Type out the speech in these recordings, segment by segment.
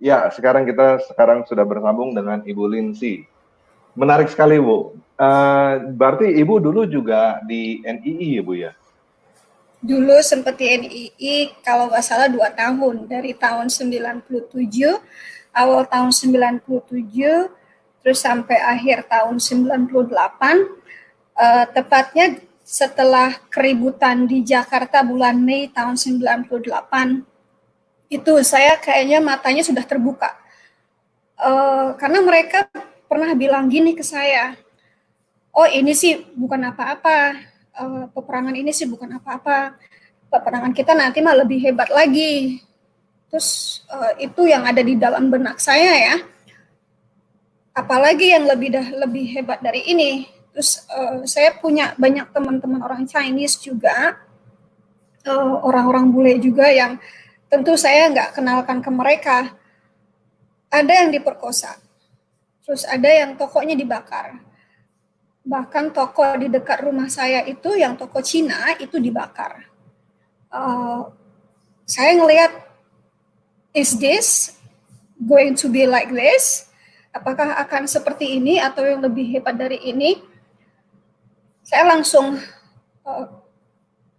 Ya, sekarang sudah bersambung dengan Ibu Lindsay. Menarik sekali, Bu. Berarti Ibu dulu juga di NII ya, Bu ya? Dulu sempat di NII kalau nggak salah 2 tahun, dari tahun 97, awal tahun 97, terus sampai akhir tahun 98, tepatnya setelah keributan di Jakarta bulan Mei tahun 98, itu saya kayaknya matanya sudah terbuka. Karena mereka pernah bilang gini ke saya, oh ini sih bukan apa-apa, peperangan ini sih bukan apa-apa, peperangan kita nanti mah lebih hebat lagi. Terus itu yang ada di dalam benak saya ya, apalagi yang lebih hebat dari ini. Terus saya punya banyak teman-teman orang Chinese juga, orang-orang bule juga yang tentu saya nggak kenalkan ke mereka. Ada yang diperkosa, terus ada yang tokonya dibakar. Bahkan toko di dekat rumah saya itu, yang toko Cina itu dibakar. Saya ngelihat, is this going to be like this? Apakah akan seperti ini atau yang lebih hebat dari ini? Saya langsung,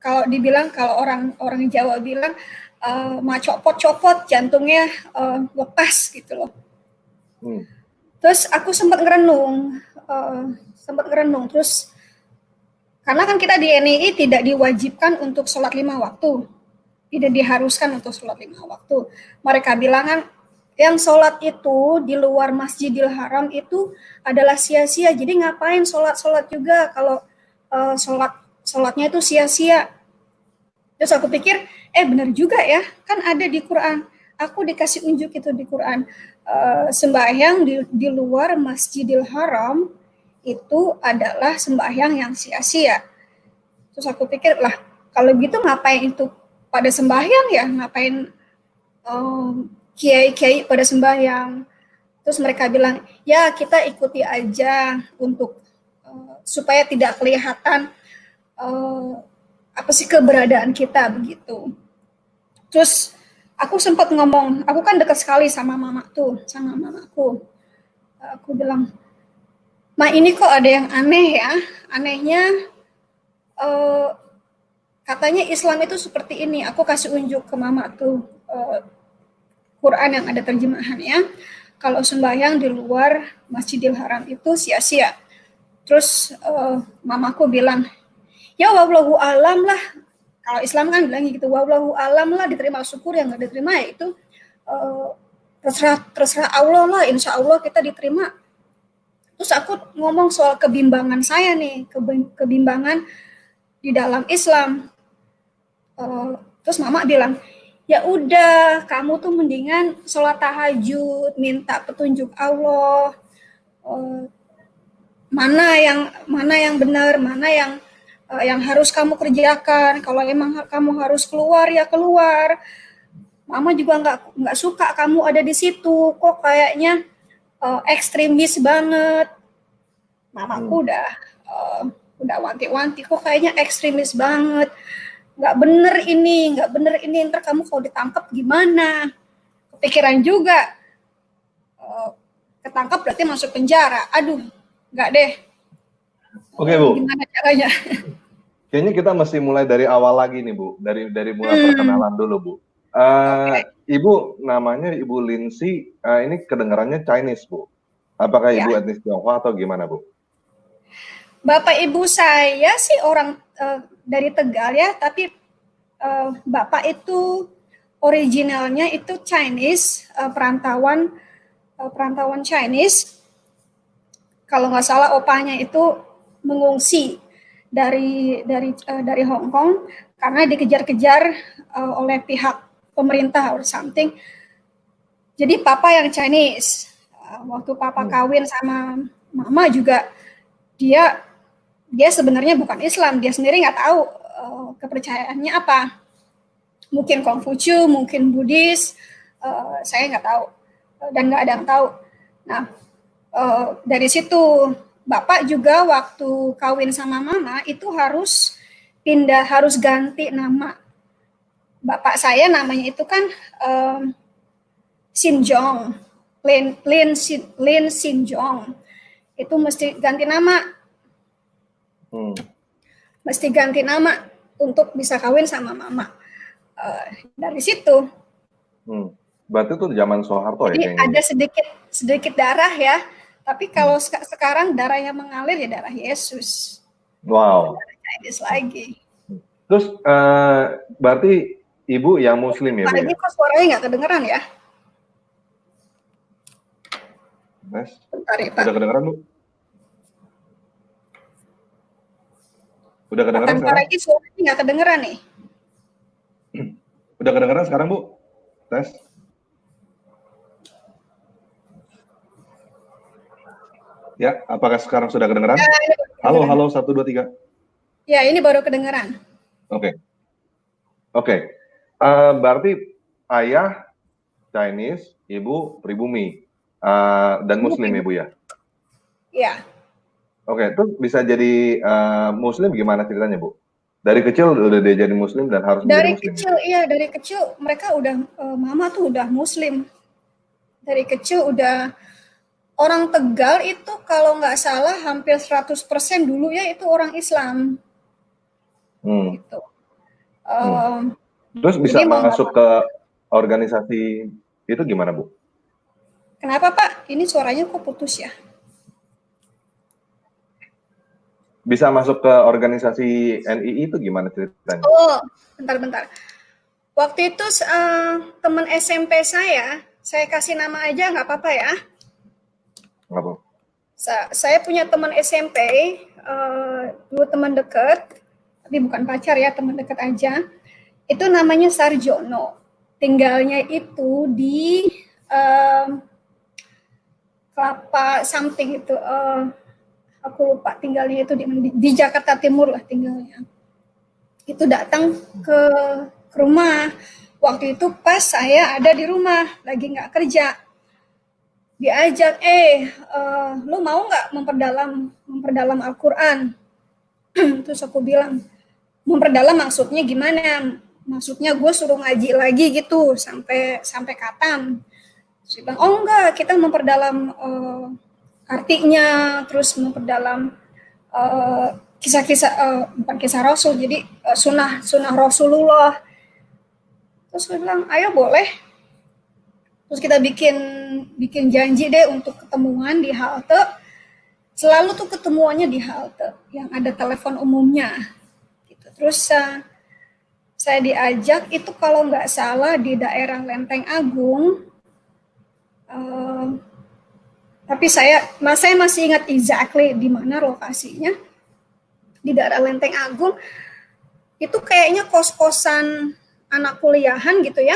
kalau orang Jawa bilang, copot-copot jantungnya, lepas gitu loh. Terus aku sempat ngerenung, terus karena kan kita di NII tidak diwajibkan untuk sholat 5 waktu, tidak diharuskan untuk sholat 5 waktu. Mereka bilang kan, yang sholat itu di luar Masjidil Haram itu adalah sia-sia, jadi ngapain sholat juga kalau sholatnya itu sia-sia. Terus aku pikir, benar juga ya, kan ada di Quran. Aku dikasih unjuk itu di Quran, sembahyang di luar Masjidil Haram itu adalah sembahyang yang sia-sia. Terus aku pikir, lah kalau gitu ngapain itu pada sembahyang ya, ngapain kiai-kiai pada sembahyang. Terus mereka bilang, ya kita ikuti aja untuk supaya tidak kelihatan apa sih keberadaan kita begitu. Terus aku sempat ngomong, aku kan dekat sekali sama mamaku. Aku bilang, Ma ini kok ada yang aneh ya, anehnya katanya Islam itu seperti ini. Aku kasih unjuk ke mama tuh Quran yang ada terjemahannya. Kalau sembahyang di luar Masjidil Haram itu sia-sia. Terus mamaku bilang, ya wallahu alam lah. Kalau Islam kan bilang gitu, wallahu alam lah, diterima syukur, yang nggak diterima ya itu terserah Allah lah, insya Allah kita diterima. Terus aku ngomong soal kebimbangan saya nih, kebimbangan di dalam Islam. Terus mama bilang, ya udah kamu tuh mendingan sholat tahajud, minta petunjuk Allah, mana yang benar, mana yang harus kamu kerjakan. Kalau emang kamu harus keluar ya keluar. Mama juga nggak suka kamu ada di situ, kok kayaknya ekstremis banget. Mamaku udah wanti-wanti, kok kayaknya ekstremis banget. Nggak bener ini, ntar kamu kalau ditangkap gimana? Kepikiran juga, ketangkap berarti masuk penjara. Aduh, nggak deh. Oke, Bu. Gimana caranya? Kayaknya kita mesti mulai dari awal lagi nih, Bu. Dari mulai perkenalan dulu, Bu. Ibu namanya Ibu Lindsay, ini kedengarannya Chinese, Bu. Apakah Ibu etnis Tionghoa atau gimana, Bu? Bapak ibu saya sih orang dari Tegal ya, tapi bapak itu originalnya itu Chinese, perantauan Chinese. Kalau nggak salah opanya itu mengungsi dari Hong Kong karena dikejar-kejar oleh pihak pemerintah or something. Jadi papa yang Chinese. Waktu papa kawin sama mama juga dia sebenarnya bukan Islam, dia sendiri nggak tahu kepercayaannya apa. Mungkin Konghucu, mungkin Buddhis, saya nggak tahu dan nggak ada yang tahu. Nah, dari situ bapak juga waktu kawin sama mama itu harus ganti nama. Bapak saya namanya itu kan Xinjiang, Lin Xinjiang. Itu mesti ganti nama. Mesti ganti nama untuk bisa kawin sama mama. Dari situ. Berarti itu zaman Soeharto. Jadi ya kayaknya. Ada sedikit darah ya. Tapi kalau sekarang darah yang mengalir ya darah Yesus. Wow. Darah Chinese lagi. Terus berarti ibu yang Muslim ya, Bu? Ini kok suaranya nggak kedengeran ya? Mas, bentar ya, Pak. Udah kedengeran, Bu? Udah kedengeran sekarang? Lagi suaranya nggak kedengeran nih. Udah kedengeran sekarang, Bu? Tes. Ya, apakah sekarang sudah kedengeran? Ya, halo, 1, 2, 3. Ya, ini baru kedengeran. Oke. Berarti ayah Chinese, ibu pribumi, dan Muslim ya, Bu ya? Iya. Oke, itu bisa jadi Muslim gimana ceritanya, Bu? Dari kecil udah dia jadi Muslim dan harus menjadi Muslim? Dari kecil mereka udah, mama tuh udah Muslim. Dari kecil udah. Orang Tegal itu kalau nggak salah hampir 100% dulu ya itu orang Islam. Gitu. Terus bisa masuk ke organisasi itu gimana, Bu? Kenapa, Pak? Ini suaranya kok putus ya? Bisa masuk ke organisasi NII itu gimana ceritanya? Oh, bentar. Waktu itu teman SMP saya kasih nama aja nggak apa-apa ya. Saya punya teman SMP, dulu teman dekat, tapi bukan pacar ya, teman dekat aja. Itu namanya Sarjono. Tinggalnya itu di Kelapa something itu, aku lupa tinggalnya itu di Jakarta Timur lah tinggalnya. Itu datang ke rumah. Waktu itu pas saya ada di rumah, lagi nggak kerja. Diajak, lu mau nggak memperdalam Al-Quran? Terus aku bilang, memperdalam maksudnya gimana? Maksudnya gue suruh ngaji lagi gitu sampai kapan? Terus dia bilang, oh enggak, kita memperdalam artinya, terus memperdalam kisah-kisah, bukan kisah Rasul, jadi sunnah Rasulullah. Terus gue bilang, ayo boleh. Terus kita bikin janji deh untuk ketemuan di halte. Selalu tuh ketemuannya di halte yang ada telepon umumnya. Gitu. Terus saya diajak itu kalau nggak salah di daerah Lenteng Agung. Tapi saya masih ingat exactly di mana lokasinya. Di daerah Lenteng Agung. Itu kayaknya kos-kosan anak kuliahan gitu ya.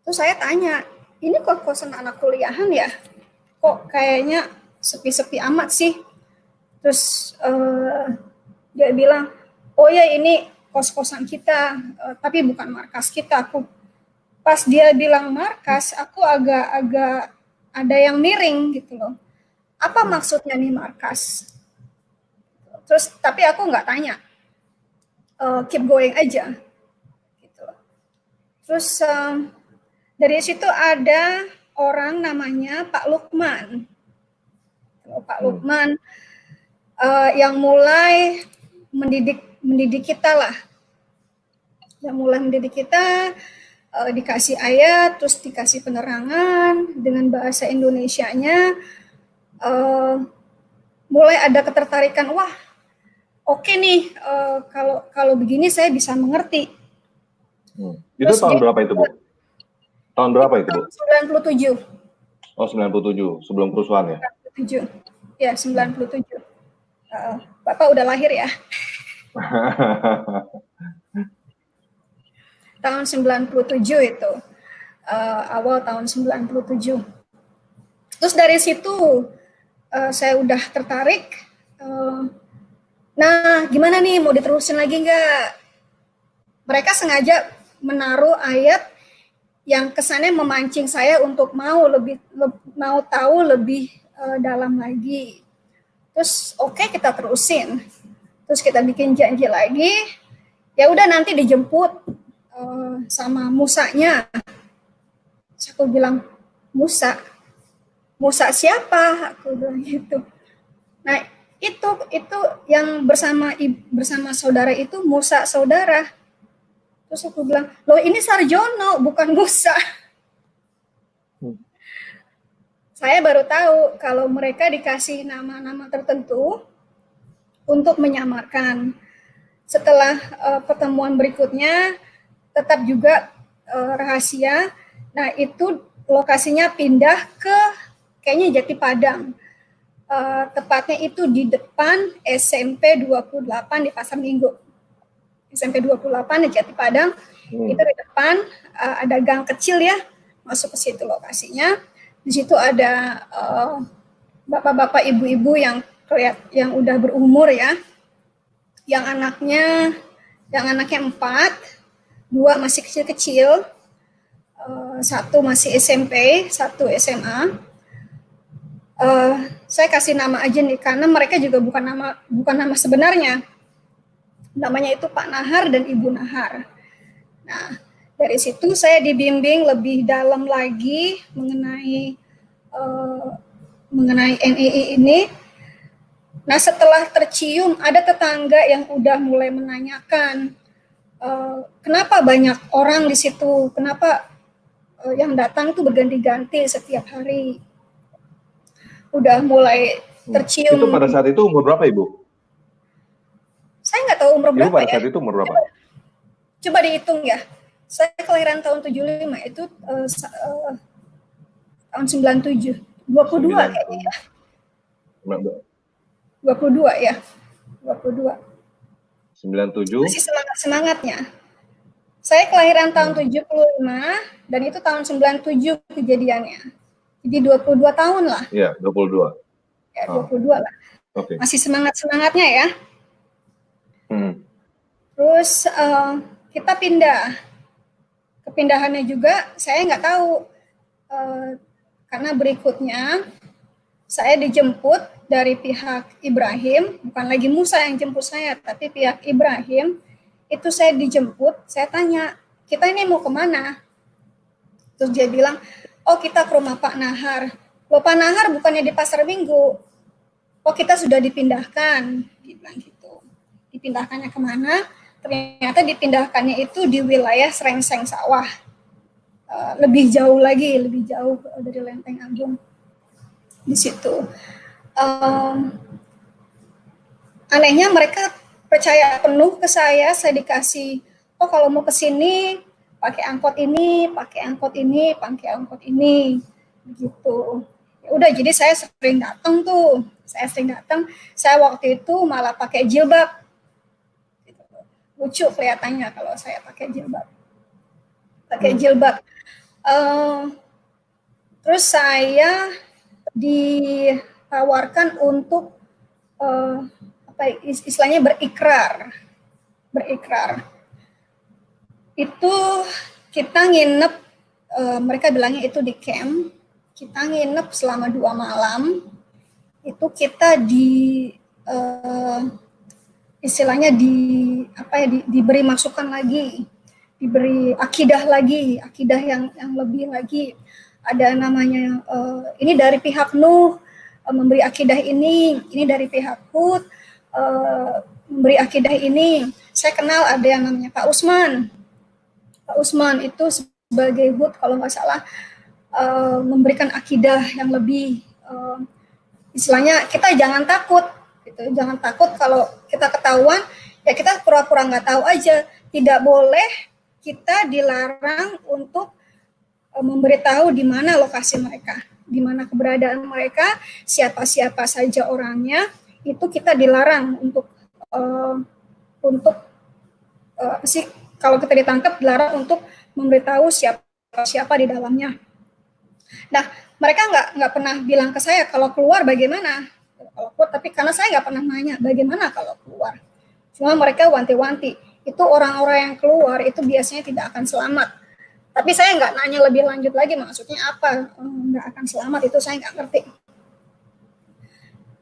Terus saya tanya, ini kok kosan anak kuliahan ya? Kok kayaknya sepi-sepi amat sih? Terus dia bilang, oh ya ini kos-kosan kita, tapi bukan markas kita. Pas dia bilang markas, aku agak ada yang miring gitu loh. Apa maksudnya nih markas? Terus tapi aku nggak tanya, keep going aja. Gitu. Terus dari situ ada orang namanya Pak Lukman. Pak Lukman yang mulai mendidik kita lah. Yang mulai mendidik kita, dikasih ayat, terus dikasih penerangan dengan bahasa Indonesianya. Mulai ada ketertarikan, wah oke nih, kalau begini saya bisa mengerti. Itu tahun berapa itu, Bu? Tahun berapa itu, Bu? 97. Oh, 97, sebelum kerusuhan ya? 97. Ya, 97. Bapak udah lahir ya? Tahun 97 itu. Awal tahun 97. Terus dari situ saya udah tertarik. Nah, gimana nih, mau diterusin lagi nggak? Mereka sengaja menaruh ayat yang kesannya memancing saya untuk mau tahu lebih dalam lagi. Terus oke, kita terusin. Terus kita bikin janji lagi. Ya udah nanti dijemput sama musanya. Terus aku bilang, Musa siapa? Aku bilang gitu. Nah, itu yang bersama saudara itu Musa saudara. Terus aku bilang, loh ini Sarjono bukan Musa. Saya baru tahu kalau mereka dikasih nama-nama tertentu untuk menyamarkan. Setelah pertemuan berikutnya tetap juga rahasia. Nah, itu lokasinya pindah ke kayaknya Jati Padang. Tepatnya itu di depan SMP 28 di Pasar Minggu. SMP 28 di Jati Padang. Itu di depan ada gang kecil ya, masuk ke situ lokasinya. Di situ ada bapak-bapak ibu-ibu yang udah berumur ya. Yang anaknya 4, 2 masih kecil-kecil, 1 masih SMP, 1 SMA. Saya kasih nama aja nih karena mereka juga bukan nama sebenarnya. Namanya itu Pak Nahar dan Ibu Nahar. Nah, dari situ saya dibimbing lebih dalam lagi mengenai NII ini. Nah, setelah tercium, ada tetangga yang udah mulai menanyakan, kenapa banyak orang di situ, kenapa yang datang tuh berganti-ganti setiap hari. Udah mulai tercium. Itu pada saat itu umur berapa, Ibu? Saya nggak tahu umur berapa ya. Ibu pada saat itu umur berapa? Coba dihitung ya. Saya kelahiran tahun 75, itu tahun 97. 22 kayaknya ya. 22 ya. 22. 97. Masih semangat-semangatnya. Saya kelahiran tahun 75 dan itu tahun 97 kejadiannya. Jadi 22 tahun lah. Iya, 22. Ya, 22 lah. Okay. Masih semangat-semangatnya ya. Terus kita pindah. Kepindahannya juga saya nggak tahu. Karena berikutnya saya dijemput dari pihak Ibrahim, bukan lagi Musa yang jemput saya, tapi pihak Ibrahim. Itu saya dijemput, saya tanya, kita ini mau kemana? Terus dia bilang, oh kita ke rumah Pak Nahar. Loh Pak Nahar bukannya di Pasar Minggu. Oh kita sudah dipindahkan. Dia bilang gitu. Dipindahkannya kemana? Ternyata dipindahkannya itu di wilayah Srengseng Sawah. Lebih jauh lagi, lebih jauh dari Lenteng Agung. Di situ. Anehnya mereka percaya penuh ke saya dikasih, oh kalau mau ke sini pakai angkot ini, pakai angkot ini, pakai angkot ini, begitu. Ya udah, jadi saya sering datang tuh, saya waktu itu malah pakai jilbab. Gitu. Lucu kelihatannya kalau saya pakai jilbab. Terus saya ditawarkan untuk istilahnya berikrar. Itu kita nginep, mereka bilangnya itu di camp, kita nginep selama 2 malam. Itu kita istilahnya diberi masukan lagi, diberi akidah yang lebih lagi. Ada namanya ini dari pihak Nuh memberi akidah ini dari pihak Hud memberi akidah ini. Saya kenal ada yang namanya Pak Usman. Pak Usman itu sebagai Hud kalau nggak salah memberikan akidah yang lebih, istilahnya kita jangan takut, gitu. Jangan takut kalau kita ketahuan, ya kita pura-pura nggak tahu aja. Tidak boleh kita dilarang untuk memberitahu di mana lokasi mereka, di mana keberadaan mereka, siapa-siapa saja orangnya, itu kita dilarang untuk kalau kita ditangkap dilarang untuk memberitahu siapa di dalamnya. Nah, mereka nggak pernah bilang ke saya kalau keluar bagaimana, tapi karena saya nggak pernah nanya bagaimana kalau keluar. Cuma mereka wanti-wanti, itu orang-orang yang keluar itu biasanya tidak akan selamat. Tapi saya nggak nanya lebih lanjut lagi, maksudnya apa nggak akan selamat, itu saya nggak ngerti.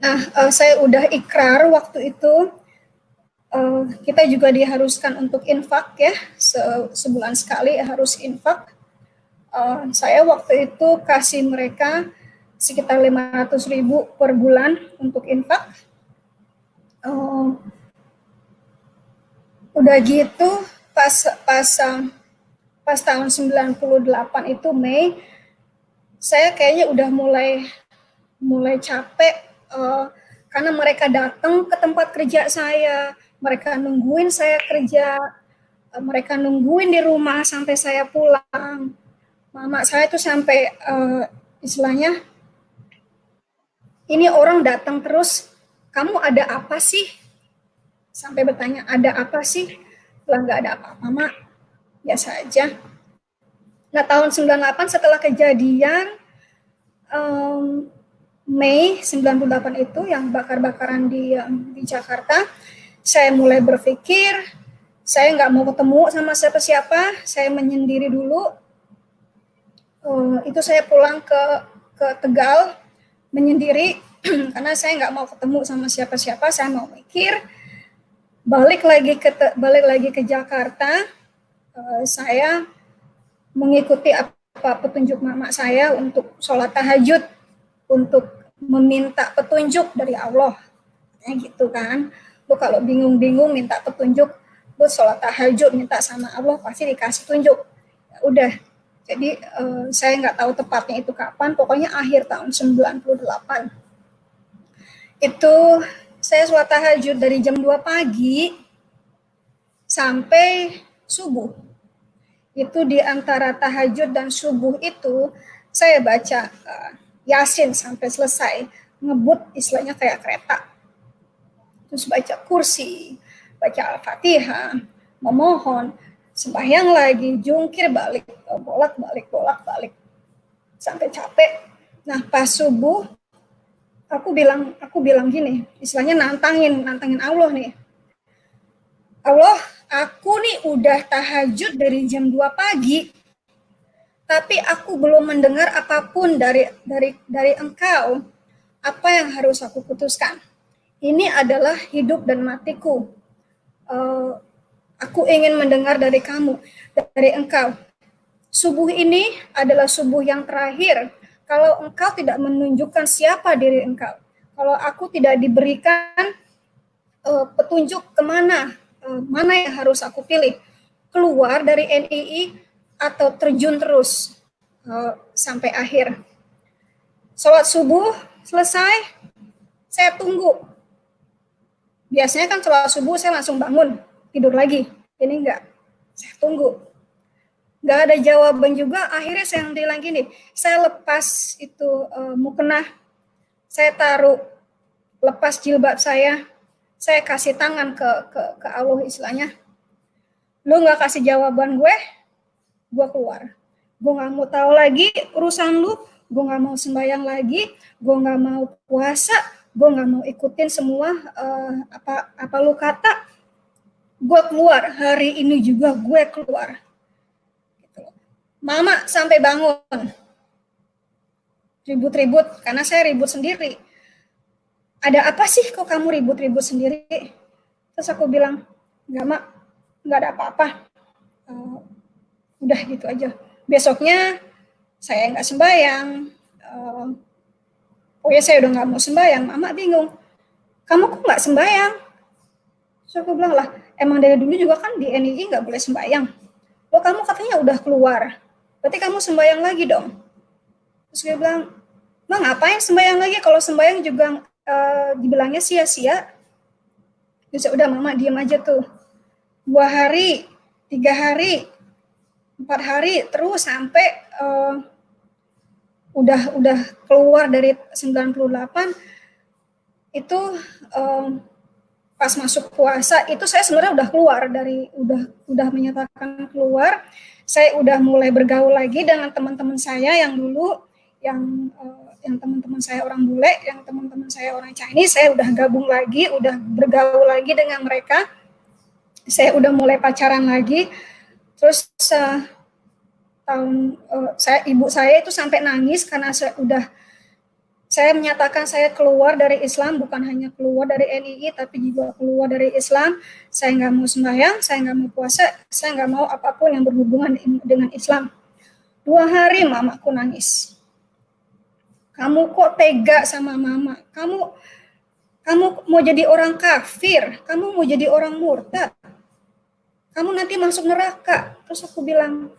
Nah, saya udah ikrar waktu itu, kita juga diharuskan untuk infak ya, sebulan sekali harus infak. Saya waktu itu kasih mereka sekitar 500.000 per bulan untuk infak. Udah gitu pas tahun 98 itu Mei, saya kayaknya udah mulai capek karena mereka datang ke tempat kerja saya, mereka nungguin saya kerja, mereka nungguin di rumah sampai saya pulang. Mama saya tuh sampai istilahnya, ini orang datang terus, kamu ada apa sih? Sampai bertanya, ada apa sih? Lah nggak ada apa-apa, Mak. Biasa aja. Nah, tahun 98 setelah kejadian Mei 98 itu yang bakar-bakaran di Jakarta, saya mulai berpikir, saya nggak mau ketemu sama siapa-siapa, saya menyendiri dulu. Itu saya pulang ke Tegal, menyendiri, karena saya nggak mau ketemu sama siapa-siapa, saya mau mikir. Balik lagi ke Jakarta, saya mengikuti apa petunjuk mama saya untuk sholat tahajud, untuk meminta petunjuk dari Allah, gitu kan. Lu kalau bingung-bingung minta petunjuk, lu sholat tahajud minta sama Allah pasti dikasih tunjuk. Ya udah, jadi saya nggak tahu tepatnya itu kapan, pokoknya akhir tahun 98 itu. Saya sholat tahajud dari jam 2 pagi sampai subuh. Itu di antara tahajud dan subuh itu, saya baca Yasin sampai selesai, ngebut istilahnya kayak kereta. Terus baca kursi, baca Al-Fatihah, memohon, sembahyang lagi, jungkir balik, bolak-balik, sampai capek. Nah, pas subuh, aku bilang gini, istilahnya nantangin Allah nih. Allah, aku nih udah tahajud dari jam 2 pagi, tapi aku belum mendengar apapun dari Engkau. Apa yang harus aku putuskan? Ini adalah hidup dan matiku. Aku ingin mendengar dari kamu, dari Engkau. Subuh ini adalah subuh yang terakhir. Kalau Engkau tidak menunjukkan siapa diri Engkau, kalau aku tidak diberikan petunjuk kemana, mana yang harus aku pilih, keluar dari NII atau terjun terus sampai akhir. Sholat subuh selesai, saya tunggu. Biasanya kan sholat subuh saya langsung bangun, tidur lagi. Ini enggak, saya tunggu. Nggak ada jawaban juga, akhirnya saya bilang gini, saya lepas itu mukena, saya taruh, lepas jilbab saya kasih tangan ke Allah istilahnya. Lu nggak kasih jawaban gue keluar. Gue nggak mau tahu lagi urusan lu, gue nggak mau sembahyang lagi, gue nggak mau puasa, gue nggak mau ikutin semua apa lu kata, gue keluar, hari ini juga gue keluar. Mama sampai bangun, ribut-ribut, karena saya ribut sendiri. Ada apa sih kok kamu ribut-ribut sendiri? Terus aku bilang, enggak Mak, enggak ada apa-apa. Udah gitu aja. Besoknya saya enggak sembahyang. Saya udah enggak mau sembahyang. Mama bingung, kamu kok enggak sembahyang? Terus aku bilang lah, emang dari dulu juga kan di NII enggak boleh sembahyang. Loh kamu katanya udah keluar, berarti kamu sembahyang lagi dong. Terus dia bilang, Mak ngapain sembahyang lagi, kalau sembahyang juga dibilangnya sia-sia. Terus udah Mama diam aja tuh. 2 hari, 3 hari, 4 hari, terus sampai udah keluar dari 98, itu pas masuk puasa, itu saya sebenarnya udah keluar dari, udah menyatakan keluar. Saya udah mulai bergaul lagi dengan teman-teman saya yang dulu, yang teman-teman saya orang bule, yang teman-teman saya orang Chinese, saya udah gabung lagi, udah bergaul lagi dengan mereka. Saya udah mulai pacaran lagi. Terus ibu saya itu sampai nangis karena saya menyatakan saya keluar dari Islam, bukan hanya keluar dari NII, tapi juga keluar dari Islam. Saya nggak mau sembahyang, saya nggak mau puasa, saya nggak mau apapun yang berhubungan dengan Islam. 2 hari mamaku nangis. Kamu kok tega sama mama? Kamu mau jadi orang kafir, kamu mau jadi orang murtad. Kamu nanti masuk neraka. Terus aku bilang,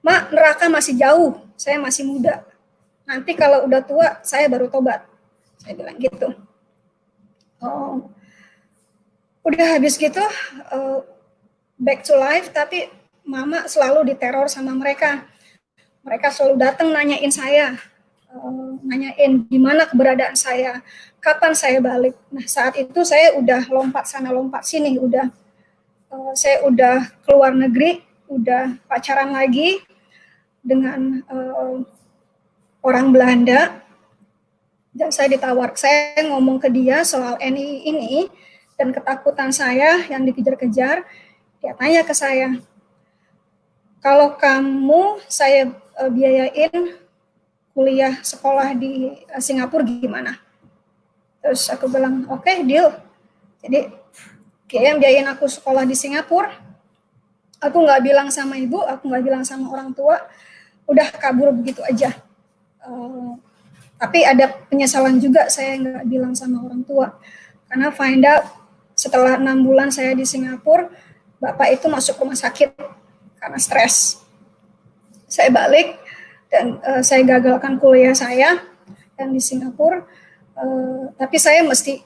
Mak, neraka masih jauh, saya masih muda. Nanti kalau udah tua, saya baru tobat. Saya bilang gitu. Oh, udah habis gitu, back to life, tapi mama selalu diteror sama mereka. Mereka selalu datang nanyain saya, nanyain gimana keberadaan saya, kapan saya balik. Nah, saat itu saya udah lompat sana lompat sini, saya udah keluar negeri, udah pacaran lagi dengan orang Belanda, dan saya ngomong ke dia soal NII ini dan ketakutan saya yang dikejar-kejar. Dia tanya ke saya, kalau kamu saya biayain kuliah sekolah di Singapura gimana? Terus aku bilang, oke, deal. Jadi dia yang biayain aku sekolah di Singapura. Aku nggak bilang sama ibu, aku nggak bilang sama orang tua, udah kabur begitu aja. Tapi ada penyesalan juga saya nggak bilang sama orang tua. Karena find out setelah 6 bulan saya di Singapura, bapak itu masuk rumah sakit karena stres. Saya balik dan saya gagalkan kuliah saya yang di Singapura. Tapi saya mesti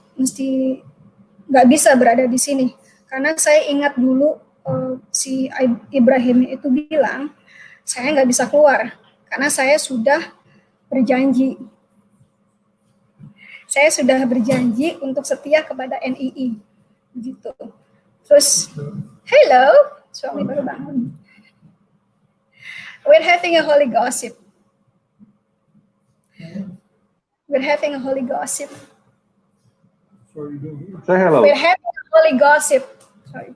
nggak bisa berada di sini. Karena saya ingat dulu si Ibrahim itu bilang, saya nggak bisa keluar. Karena saya sudah berjanji. Saya sudah berjanji untuk setia kepada NII. Gitu. Terus, hello, suami baru bangun. We're having a holy gossip. We're having a holy gossip. Say hello. We're having a holy gossip. Sorry.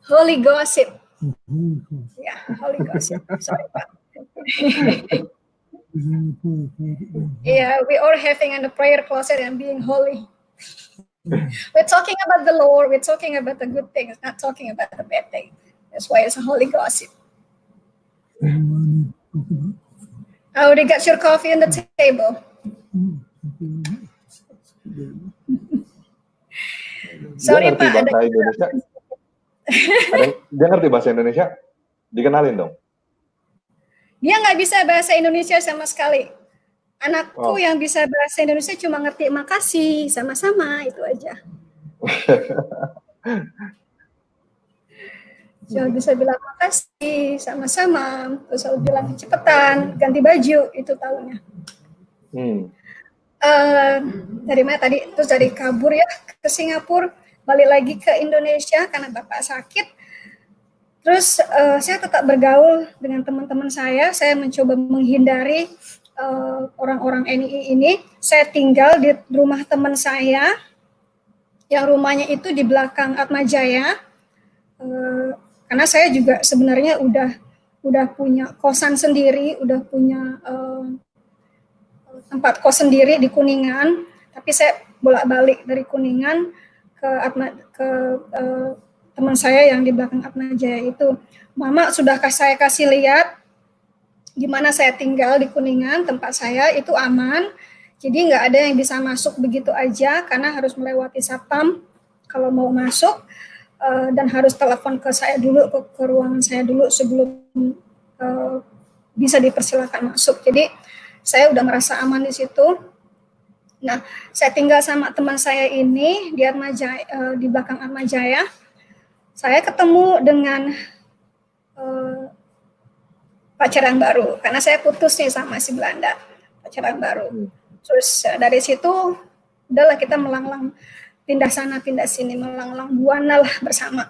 Holy gossip. Yeah, holy gossip. Sorry. Yeah, we are having in the prayer closet and being holy. We're talking about the Lord. We're talking about the good things, not talking about the bad thing. That's why it's a holy gossip. I already got your coffee on the table. Sorry Pak. Dia ngerti bahasa Indonesia? Dikenalin dong. Dia nggak bisa bahasa Indonesia sama sekali. Anakku yang bisa bahasa Indonesia cuma ngerti makasih, sama-sama, itu aja. Cuma bisa bilang makasih, sama-sama, terus selalu bilang cepetan, ganti baju, itu tahunya. Dari mana tadi? Terus dari kabur ya ke Singapura, balik lagi ke Indonesia karena bapak sakit. Terus saya tetap bergaul dengan teman-teman saya mencoba menghindari orang-orang NII ini. Saya tinggal di rumah teman saya, yang rumahnya itu di belakang Atmajaya, karena saya juga sebenarnya udah punya kosan sendiri, udah punya tempat kos sendiri di Kuningan, tapi saya bolak-balik dari Kuningan ke teman saya yang di belakang Atmajaya itu. Mama sudah saya kasih lihat gimana saya tinggal di Kuningan, tempat saya itu aman, jadi nggak ada yang bisa masuk begitu aja karena harus melewati satpam kalau mau masuk, dan harus telepon ke saya dulu, ke ruangan saya dulu sebelum bisa dipersilakan masuk. Jadi saya udah merasa aman di situ. Nah, saya tinggal sama teman saya ini di Atmajaya, di belakang Atmajaya. Saya ketemu dengan pacar yang baru, karena saya putus nih sama si Belanda, pacar yang baru. Terus dari situ, udahlah kita melanglang, pindah sana, pindah sini, melanglang buana lah bersama.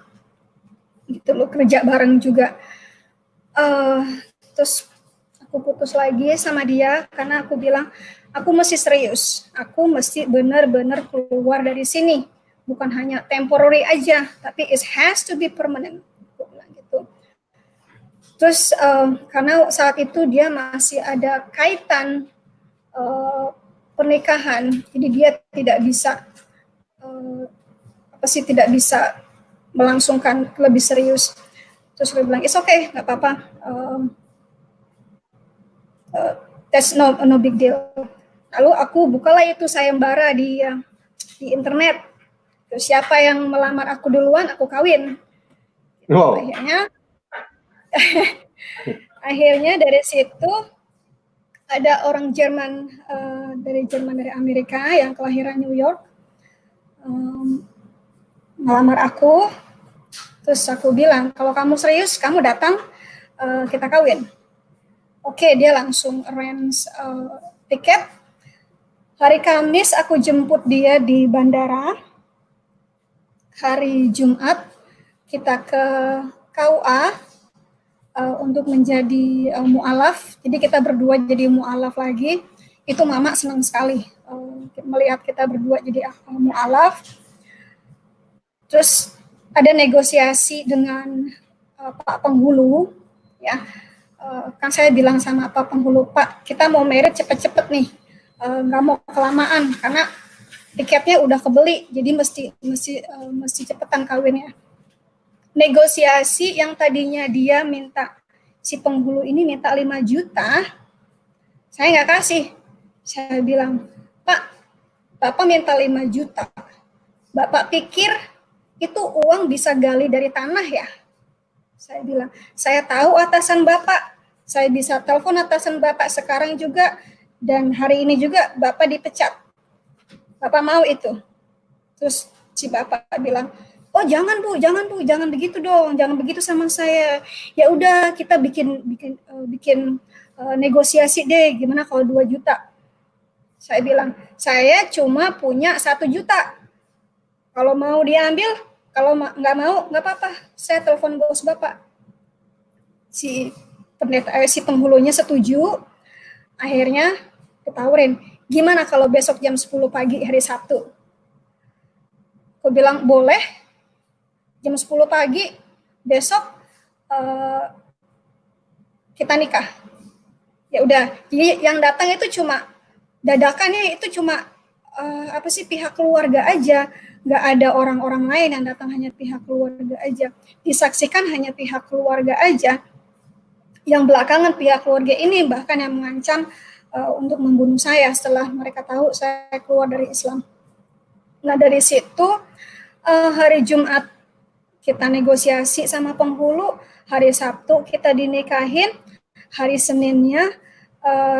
Gitu loh, kerja bareng juga. Terus aku putus lagi sama dia, karena aku bilang, aku mesti serius, aku mesti benar-benar keluar dari sini. Bukan hanya temporary aja, tapi it has to be permanent. Gitu. Terus karena saat itu dia masih ada kaitan pernikahan, jadi dia tidak bisa tidak bisa melangsungkan lebih serius. Terus gue bilang, it's okay, nggak apa-apa. That's no big deal. Lalu aku bukalah itu sayembara di internet. Terus siapa yang melamar aku duluan, aku kawin. Wow. Akhirnya dari situ ada orang Jerman dari Amerika yang kelahiran New York melamar aku. Terus aku bilang, kalau kamu serius, kamu datang, kita kawin. Oke, dia langsung arrange tiket. Hari Kamis aku jemput dia di bandara. Hari Jumat kita ke KUA untuk menjadi mu'alaf. Jadi kita berdua jadi mu'alaf lagi. Itu mama senang sekali melihat kita berdua jadi mu'alaf. Terus ada negosiasi dengan Pak Penghulu, ya. Kan saya bilang sama Pak Penghulu, Pak, kita mau merit cepet-cepet nih, nggak mau kelamaan karena tiketnya udah kebeli, jadi mesti cepetan kawinnya. Negosiasi yang tadinya dia minta, si penghulu ini minta 5 juta, saya nggak kasih. Saya bilang, Pak, Bapak minta 5 juta, Bapak pikir itu uang bisa gali dari tanah ya? Saya bilang, saya tahu atasan Bapak, saya bisa telepon atasan Bapak sekarang juga, dan hari ini juga Bapak dipecat. Bapak mau itu? Terus si Bapak bilang, oh jangan Bu, jangan begitu dong, jangan begitu sama saya. Ya udah kita bikin negosiasi deh, gimana kalau 2 juta? Saya bilang, saya cuma punya 1 juta. Kalau mau diambil, kalau nggak mau, nggak apa-apa. Saya telepon bos Bapak. Si penghulunya setuju. Akhirnya ditawarin, gimana kalau besok jam 10 pagi hari Sabtu? Aku bilang, boleh. Jam 10 pagi, besok kita nikah. Ya udah, jadi yang datang itu cuma, dadakannya itu cuma pihak keluarga aja, nggak ada orang-orang lain yang datang, hanya pihak keluarga aja, disaksikan hanya pihak keluarga aja. Yang belakangan pihak keluarga ini bahkan yang mengancam untuk membunuh saya setelah mereka tahu saya keluar dari Islam. Nah dari situ hari Jumat kita negosiasi sama penghulu, hari Sabtu kita dinikahin, hari Seninnya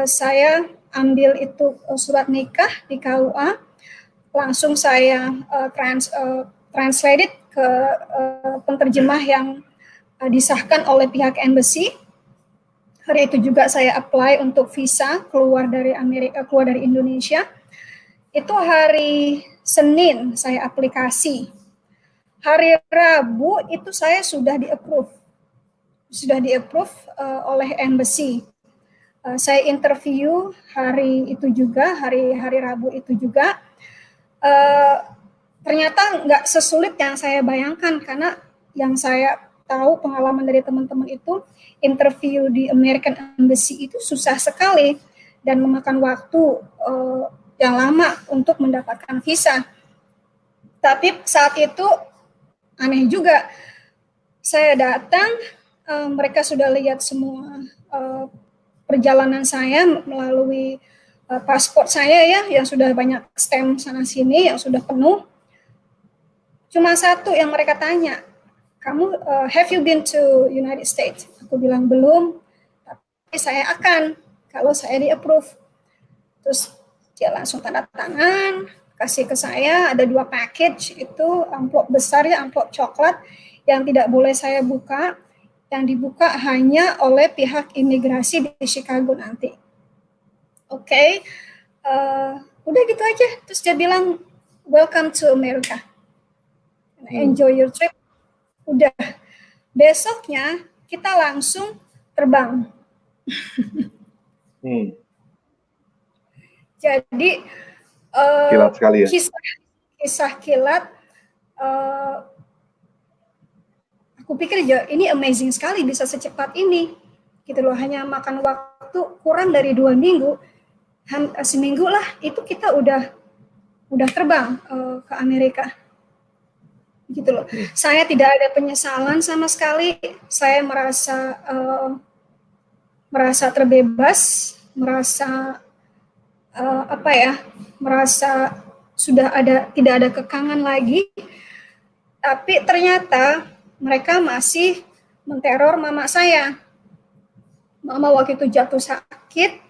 saya ambil itu surat nikah di KUA, langsung saya translate ke penterjemah yang disahkan oleh pihak embassy. Hari itu juga saya apply untuk visa keluar dari Indonesia. Itu hari Senin saya aplikasi. Hari Rabu itu saya sudah di-approve. Oleh embassy. Saya interview hari itu juga, hari Rabu itu juga. Ternyata nggak sesulit yang saya bayangkan, karena yang saya tahu pengalaman dari teman-teman itu, interview di American Embassy itu susah sekali dan memakan waktu yang lama untuk mendapatkan visa. Tapi saat itu aneh juga, saya datang, mereka sudah lihat semua perjalanan saya melalui paspor saya ya, yang sudah banyak stamp sana sini, yang sudah penuh. Cuma satu yang mereka tanya, kamu have you been to United States? Aku bilang belum, tapi saya akan kalau saya di-approve. Terus dia langsung tanda tangan, kasih ke saya, ada 2 package, itu amplop besar ya, amplop coklat yang tidak boleh saya buka, yang dibuka hanya oleh pihak imigrasi di Chicago nanti. Oke, udah gitu aja. Terus dia bilang, welcome to America, enjoy your trip. Udah, besoknya kita langsung terbang. Jadi kilat sekali ya. Kisah kilat. Aku pikir ini amazing sekali bisa secepat ini, gitu loh. Hanya makan waktu kurang dari 2 minggu, seminggu lah itu kita udah terbang ke Amerika. gitu loh. Saya tidak ada penyesalan sama sekali. Saya merasa terbebas, merasa merasa tidak ada kekangan lagi. Tapi ternyata mereka masih menteror mama saya. Mama waktu itu jatuh sakit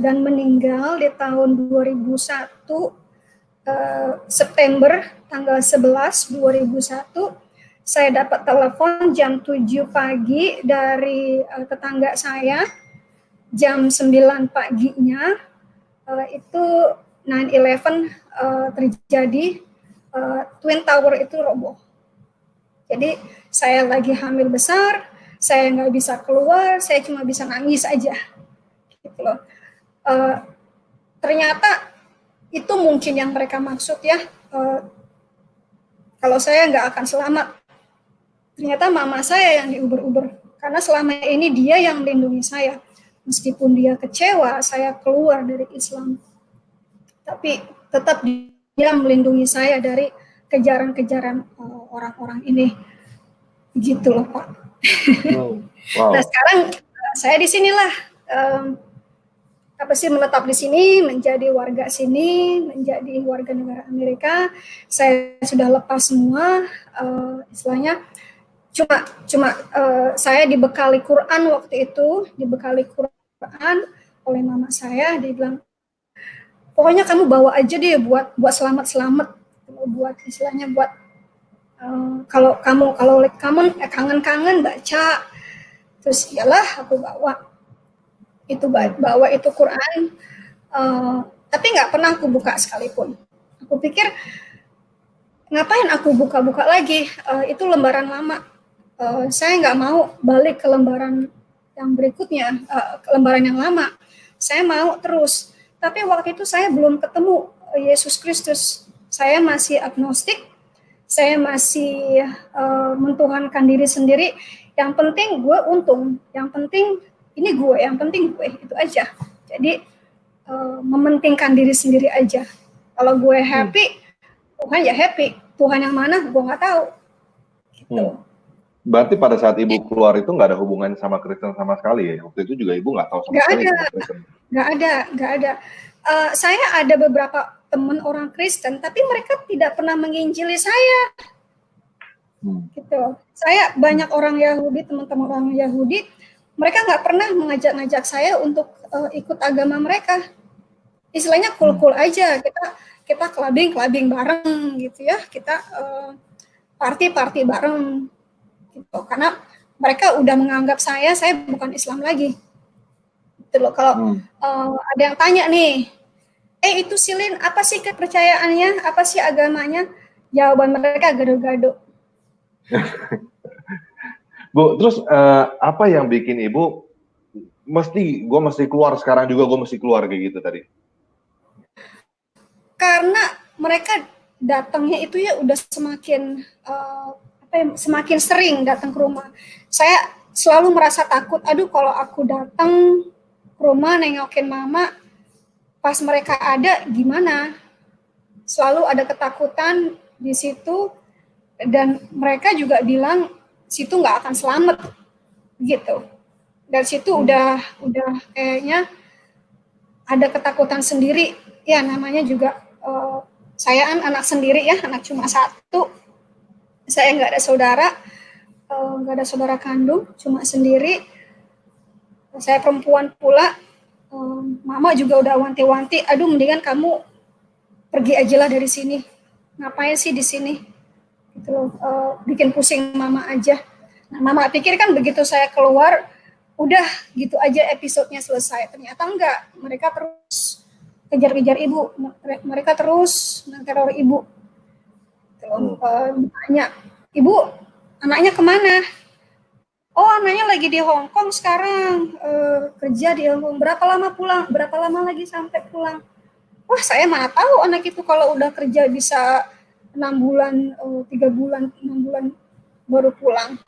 dan meninggal di tahun 2001 September tanggal 11 2001. Saya dapat telepon jam 7 pagi dari tetangga saya. Jam 9 paginya itu 9/11 terjadi, Twin Tower itu roboh. Jadi saya lagi hamil besar, saya nggak bisa keluar, saya cuma bisa nangis aja. Gitu loh. Ternyata itu mungkin yang mereka maksud ya. Kalau saya nggak akan selamat. Ternyata mama saya yang diuber-uber. Karena selama ini dia yang melindungi saya. Meskipun dia kecewa, saya keluar dari Islam. Tapi tetap dia melindungi saya dari kejaran-kejaran orang-orang ini. Begitu loh, Pak. Wow. Nah, sekarang saya di sinilah menetap di sini, menjadi warga sini, menjadi warga negara Amerika. Saya sudah lepas semua, istilahnya cuma saya dibekali Quran waktu itu, dibekali Quran oleh mama saya. Dia bilang, pokoknya kamu bawa aja deh buat selamat-selamat, buat istilahnya buat kalau kamu kangen-kangen baca. Terus iyalah aku bawa itu Quran, tapi nggak pernah aku buka sekalipun. Aku pikir ngapain aku buka-buka lagi, itu lembaran lama. Saya nggak mau balik ke lembaran yang berikutnya, ke lembaran yang lama. Saya mau terus. Tapi waktu itu saya belum ketemu Yesus Kristus. Saya masih agnostik, saya masih mentuhankan diri sendiri. Yang penting gue untung, yang penting ini gue, yang penting gue, itu aja. Jadi mementingkan diri sendiri aja. Kalau gue happy, Tuhan ya happy. Tuhan yang mana, gue nggak tahu. Gitu. Berarti pada saat ibu keluar itu nggak ada hubungan sama Kristen sama sekali ya? Waktu itu juga ibu nggak tahu sama sekali sama Kristen? Nggak ada. Saya ada beberapa teman orang Kristen, tapi mereka tidak pernah menginjili saya. Gitu. Saya banyak orang Yahudi, teman-teman orang Yahudi, mereka nggak pernah mengajak-ngajak saya untuk ikut agama mereka. Istilahnya cool-cool aja, kita clubbing bareng gitu ya, kita party bareng gitu. Karena mereka udah menganggap saya bukan Islam lagi. Gitu loh. Kalau ada yang tanya nih, itu Silin, apa sih kepercayaannya, apa sih agamanya? Jawaban mereka gado-gado. Bu, terus apa yang bikin ibu gue mesti keluar sekarang juga, gue mesti keluar kayak gitu tadi? Karena mereka datangnya itu ya udah semakin sering datang ke rumah. Saya selalu merasa takut, aduh kalau aku datang ke rumah nengokin mama, pas mereka ada gimana? Selalu ada ketakutan di situ, dan mereka juga bilang situ nggak akan selamat gitu. Dari situ udah kayaknya ada ketakutan sendiri ya, namanya juga saya anak sendiri ya, anak cuma satu, saya nggak ada saudara kandung, cuma sendiri, saya perempuan pula. Mama juga udah wanti-wanti, aduh mendingan kamu pergi aja lah dari sini, ngapain sih di sini gitu loh, bikin pusing mama aja. Nah, mama pikir kan begitu saya keluar, udah gitu aja episodenya selesai. Ternyata enggak, mereka terus kejar-kejar ibu, mereka terus meneror ibu. Tanya, ibu anaknya kemana? Oh, anaknya lagi di Hong Kong sekarang, kerja di Hong Kong. Berapa lama pulang? Berapa lama lagi sampai pulang? Wah, saya mana tahu anak itu kalau udah kerja bisa 6 bulan, 3 bulan, 6 bulan baru pulang.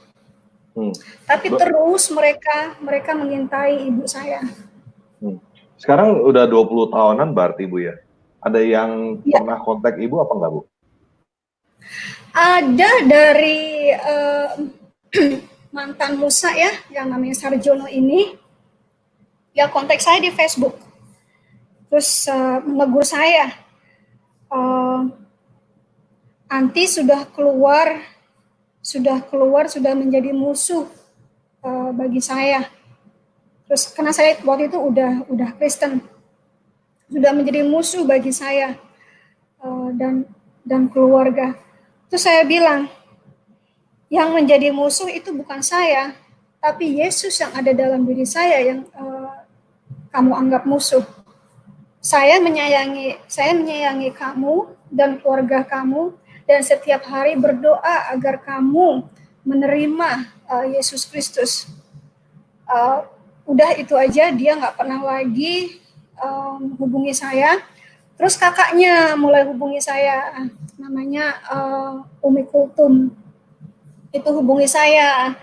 Tapi terus mereka mengintai ibu saya. Sekarang udah 20 tahunan berarti ibu ya? Ada yang pernah kontak ibu apa enggak, Bu? Ada dari mantan Musa ya, yang namanya Sarjono ini, ya kontak saya di Facebook, terus menegur saya, Anti sudah keluar, sudah menjadi musuh bagi saya. Terus karena saya waktu itu udah Kristen, sudah menjadi musuh bagi saya dan keluarga. Terus saya bilang, yang menjadi musuh itu bukan saya, tapi Yesus yang ada dalam diri saya yang kamu anggap musuh. Saya menyayangi kamu dan keluarga kamu, dan setiap hari berdoa agar kamu menerima Yesus Kristus. Udah itu aja, dia nggak pernah lagi hubungi saya. Terus kakaknya mulai hubungi saya, namanya Umi Kultum. Itu hubungi saya,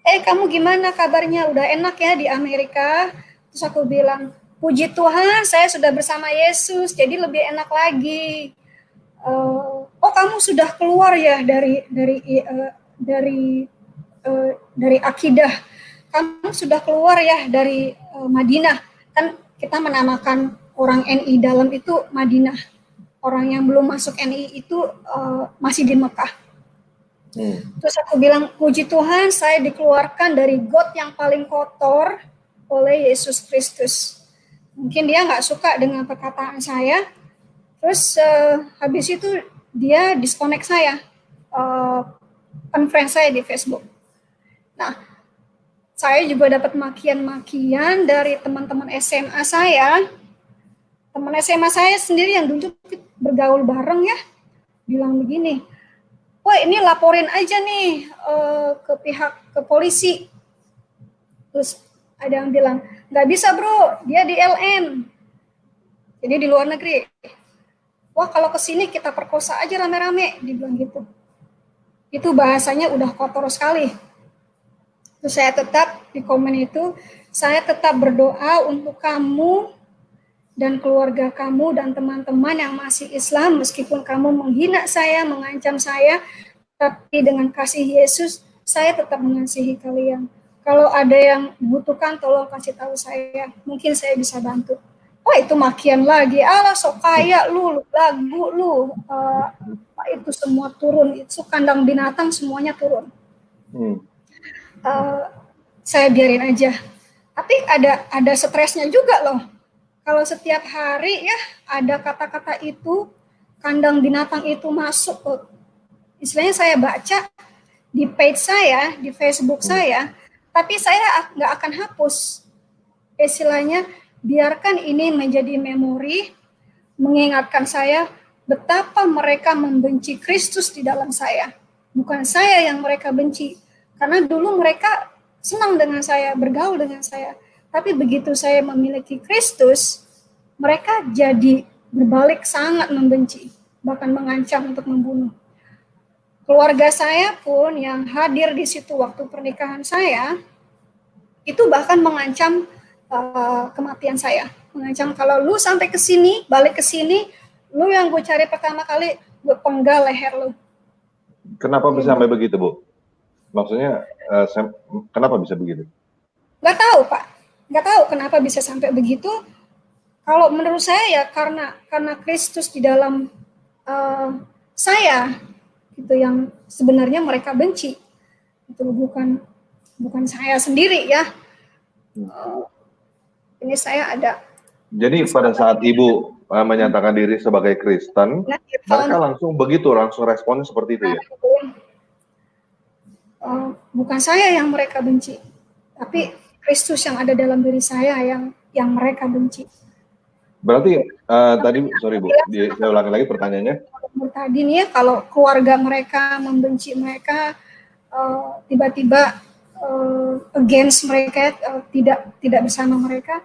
kamu gimana kabarnya, udah enak ya di Amerika? Terus aku bilang, puji Tuhan saya sudah bersama Yesus, jadi lebih enak lagi. Oh kamu sudah keluar ya dari akidah, kamu sudah keluar ya dari Madinah. Kan kita menamakan orang NI dalam itu Madinah. Orang yang belum masuk NI itu masih di Mekah. Terus aku bilang, puji Tuhan saya dikeluarkan dari got yang paling kotor oleh Yesus Kristus. Mungkin dia nggak suka dengan perkataan saya. Terus habis itu dia disconnect saya, unfriend saya di Facebook. Nah, saya juga dapat makian-makian dari teman-teman SMA saya. Teman SMA saya sendiri yang dulu bergaul bareng ya, bilang begini, wah ini laporin aja nih ke polisi. Terus ada yang bilang, nggak bisa bro, dia di LM, jadi di luar negeri. Wah kalau kesini kita perkosa aja rame-rame, dibilang gitu. Itu bahasanya udah kotor sekali. Terus saya tetap di komen itu, saya tetap berdoa untuk kamu dan keluarga kamu dan teman-teman yang masih Islam, meskipun kamu menghina saya, mengancam saya, tapi dengan kasih Yesus, saya tetap mengasihi kalian. Kalau ada yang butuhkan, tolong kasih tahu saya, mungkin saya bisa bantu. Oh itu makian lagi, alah sok kaya lu, lagu lu, itu semua turun, itu kandang binatang semuanya turun. Saya biarin aja. Tapi ada stresnya juga loh. Kalau setiap hari ya ada kata-kata itu, kandang binatang itu masuk, istilahnya saya baca di page saya, di Facebook saya, tapi saya nggak akan hapus. Istilahnya biarkan ini menjadi memori, mengingatkan saya betapa mereka membenci Kristus di dalam saya. Bukan saya yang mereka benci, karena dulu mereka senang dengan saya, bergaul dengan saya. Tapi begitu saya memiliki Kristus, mereka jadi berbalik sangat membenci, bahkan mengancam untuk membunuh. Keluarga saya pun yang hadir di situ waktu pernikahan saya, itu bahkan mengancam kematian saya. Mengancam kalau lu sampai ke sini, balik ke sini, lu yang gue cari pertama kali, gue penggal leher lu. Kenapa bisa sampai begitu, Bu? Maksudnya, kenapa bisa begitu? Nggak tahu, Pak. Nggak tahu kenapa bisa sampai begitu. Kalau menurut saya ya karena Kristus di dalam saya, itu yang sebenarnya mereka benci. Itu bukan saya sendiri ya. Ini saya ada. Jadi pada saat Ibu menyatakan diri sebagai Kristen, mereka langsung responnya seperti itu ya? Bukan saya yang mereka benci, tapi Kristus yang ada dalam diri saya yang mereka benci. Berarti tadi, sorry Bu, saya ulangi lagi pertanyaannya. Tadi nih ya, kalau keluarga mereka membenci mereka, tiba-tiba against mereka, tidak bersama mereka,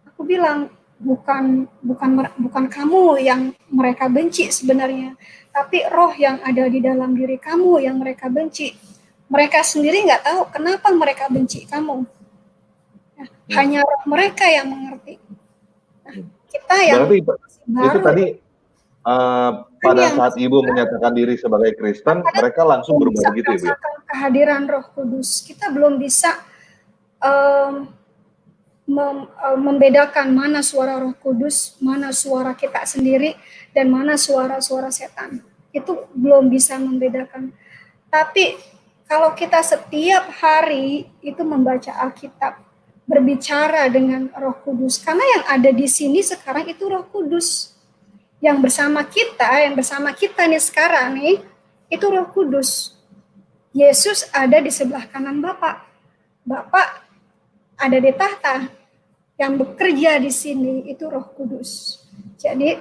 aku bilang bukan kamu yang mereka benci sebenarnya, tapi roh yang ada di dalam diri kamu yang mereka benci. Mereka sendiri nggak tahu kenapa mereka benci kamu. Nah, hanya roh mereka yang mengerti. Nah, kita yang berarti baru, itu tadi pada saat Ibu menyatakan diri sebagai Kristen, mereka langsung berubah begitu, Ibu? Kehadiran Roh Kudus, kita belum bisa membedakan mana suara Roh Kudus, mana suara kita sendiri, dan mana suara-suara setan. Itu belum bisa membedakan. Tapi kalau kita setiap hari itu membaca Alkitab, berbicara dengan Roh Kudus, karena yang ada di sini sekarang itu Roh Kudus. Yang bersama kita nih sekarang nih, itu Roh Kudus. Yesus ada di sebelah kanan Bapa. Bapa ada di tahta. Yang bekerja di sini itu Roh Kudus. Jadi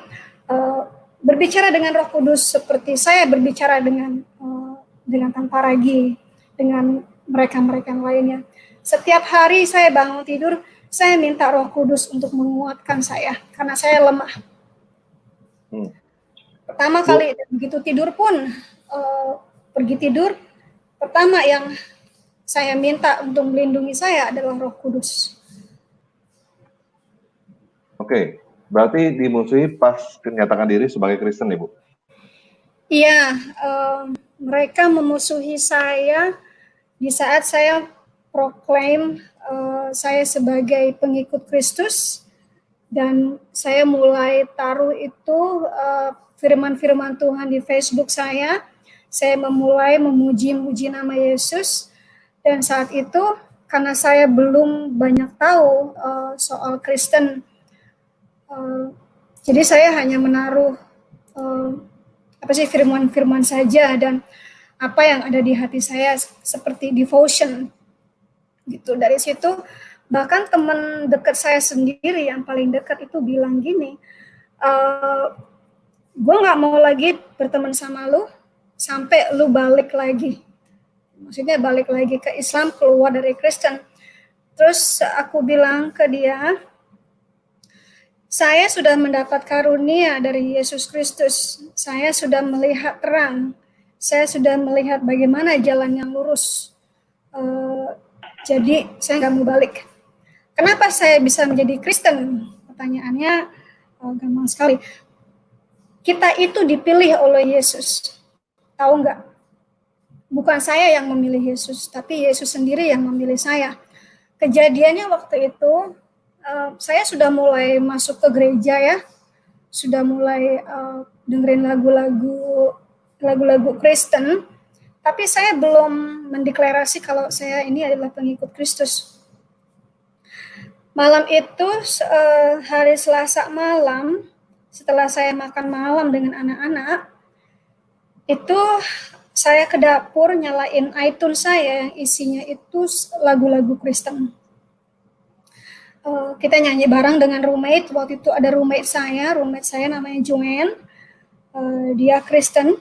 berbicara dengan Roh Kudus seperti saya berbicara dengan tanpa ragi, dengan mereka-mereka yang lainnya. Setiap hari saya bangun tidur, saya minta Roh Kudus untuk menguatkan saya karena saya lemah. Pertama kali begitu tidur pun pergi tidur, pertama yang saya minta untuk melindungi saya adalah Roh Kudus. Oke, berarti dimusuhi pas menyatakan diri sebagai Kristen, Ibu? Iya, mereka memusuhi saya di saat saya proklaim saya sebagai pengikut Kristus, dan saya mulai taruh itu firman-firman Tuhan di Facebook saya memulai memuji-muji nama Yesus, dan saat itu karena saya belum banyak tahu soal Kristen, jadi saya hanya menaruh firman-firman saja dan apa yang ada di hati saya seperti devotion gitu. Dari situ bahkan teman dekat saya sendiri yang paling dekat itu bilang gini, gue nggak mau lagi berteman sama lu sampai lu balik lagi, maksudnya balik lagi ke Islam, keluar dari Kristen. Terus aku bilang ke dia, saya sudah mendapat karunia dari Yesus Kristus. Saya sudah melihat terang. Saya sudah melihat bagaimana jalan yang lurus. Jadi saya nggak mau balik. Kenapa saya bisa menjadi Kristen? Pertanyaannya gampang sekali. Kita itu dipilih oleh Yesus. Tahu nggak? Bukan saya yang memilih Yesus, tapi Yesus sendiri yang memilih saya. Kejadiannya waktu itu, saya sudah mulai masuk ke gereja ya, sudah mulai dengerin lagu-lagu Kristen, tapi saya belum mendeklarasi kalau saya ini adalah pengikut Kristus. Malam itu, hari Selasa malam, setelah saya makan malam dengan anak-anak, itu saya ke dapur nyalain iTunes saya yang isinya itu lagu-lagu Kristen. Kita nyanyi bareng dengan roommate. Waktu itu ada roommate saya namanya Joanne, dia Kristen.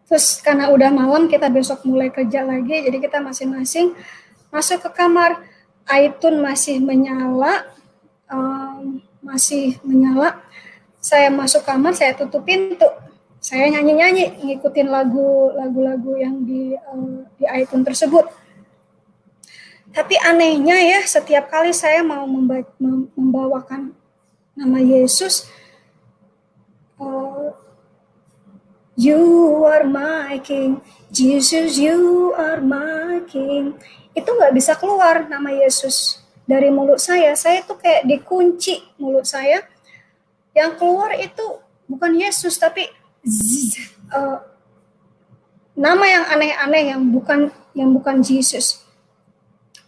Terus karena udah malam kita besok mulai kerja lagi, jadi kita masing-masing masuk ke kamar. iTunes masih menyala, Saya masuk kamar, saya tutup pintu, saya nyanyi-nyanyi, ngikutin lagu-lagu yang di iTunes tersebut. Tapi anehnya ya, setiap kali saya mau membawakan nama Yesus, You are my King, Jesus, you are my King, itu nggak bisa keluar nama Yesus dari mulut saya. Saya tuh kayak dikunci mulut saya. Yang keluar itu bukan Yesus, tapi nama yang aneh-aneh yang bukan Jesus.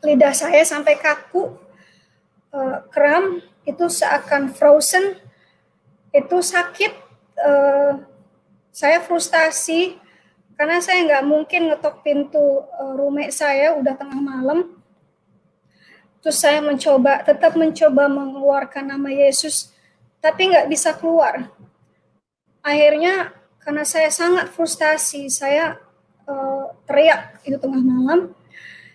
Lidah saya sampai kaku, kram, itu seakan frozen, itu sakit. Saya frustasi karena saya nggak mungkin ngetok pintu roommate saya, udah tengah malam. Terus saya tetap mencoba mengeluarkan nama Yesus, tapi nggak bisa keluar. Akhirnya karena saya sangat frustasi, saya teriak itu tengah malam,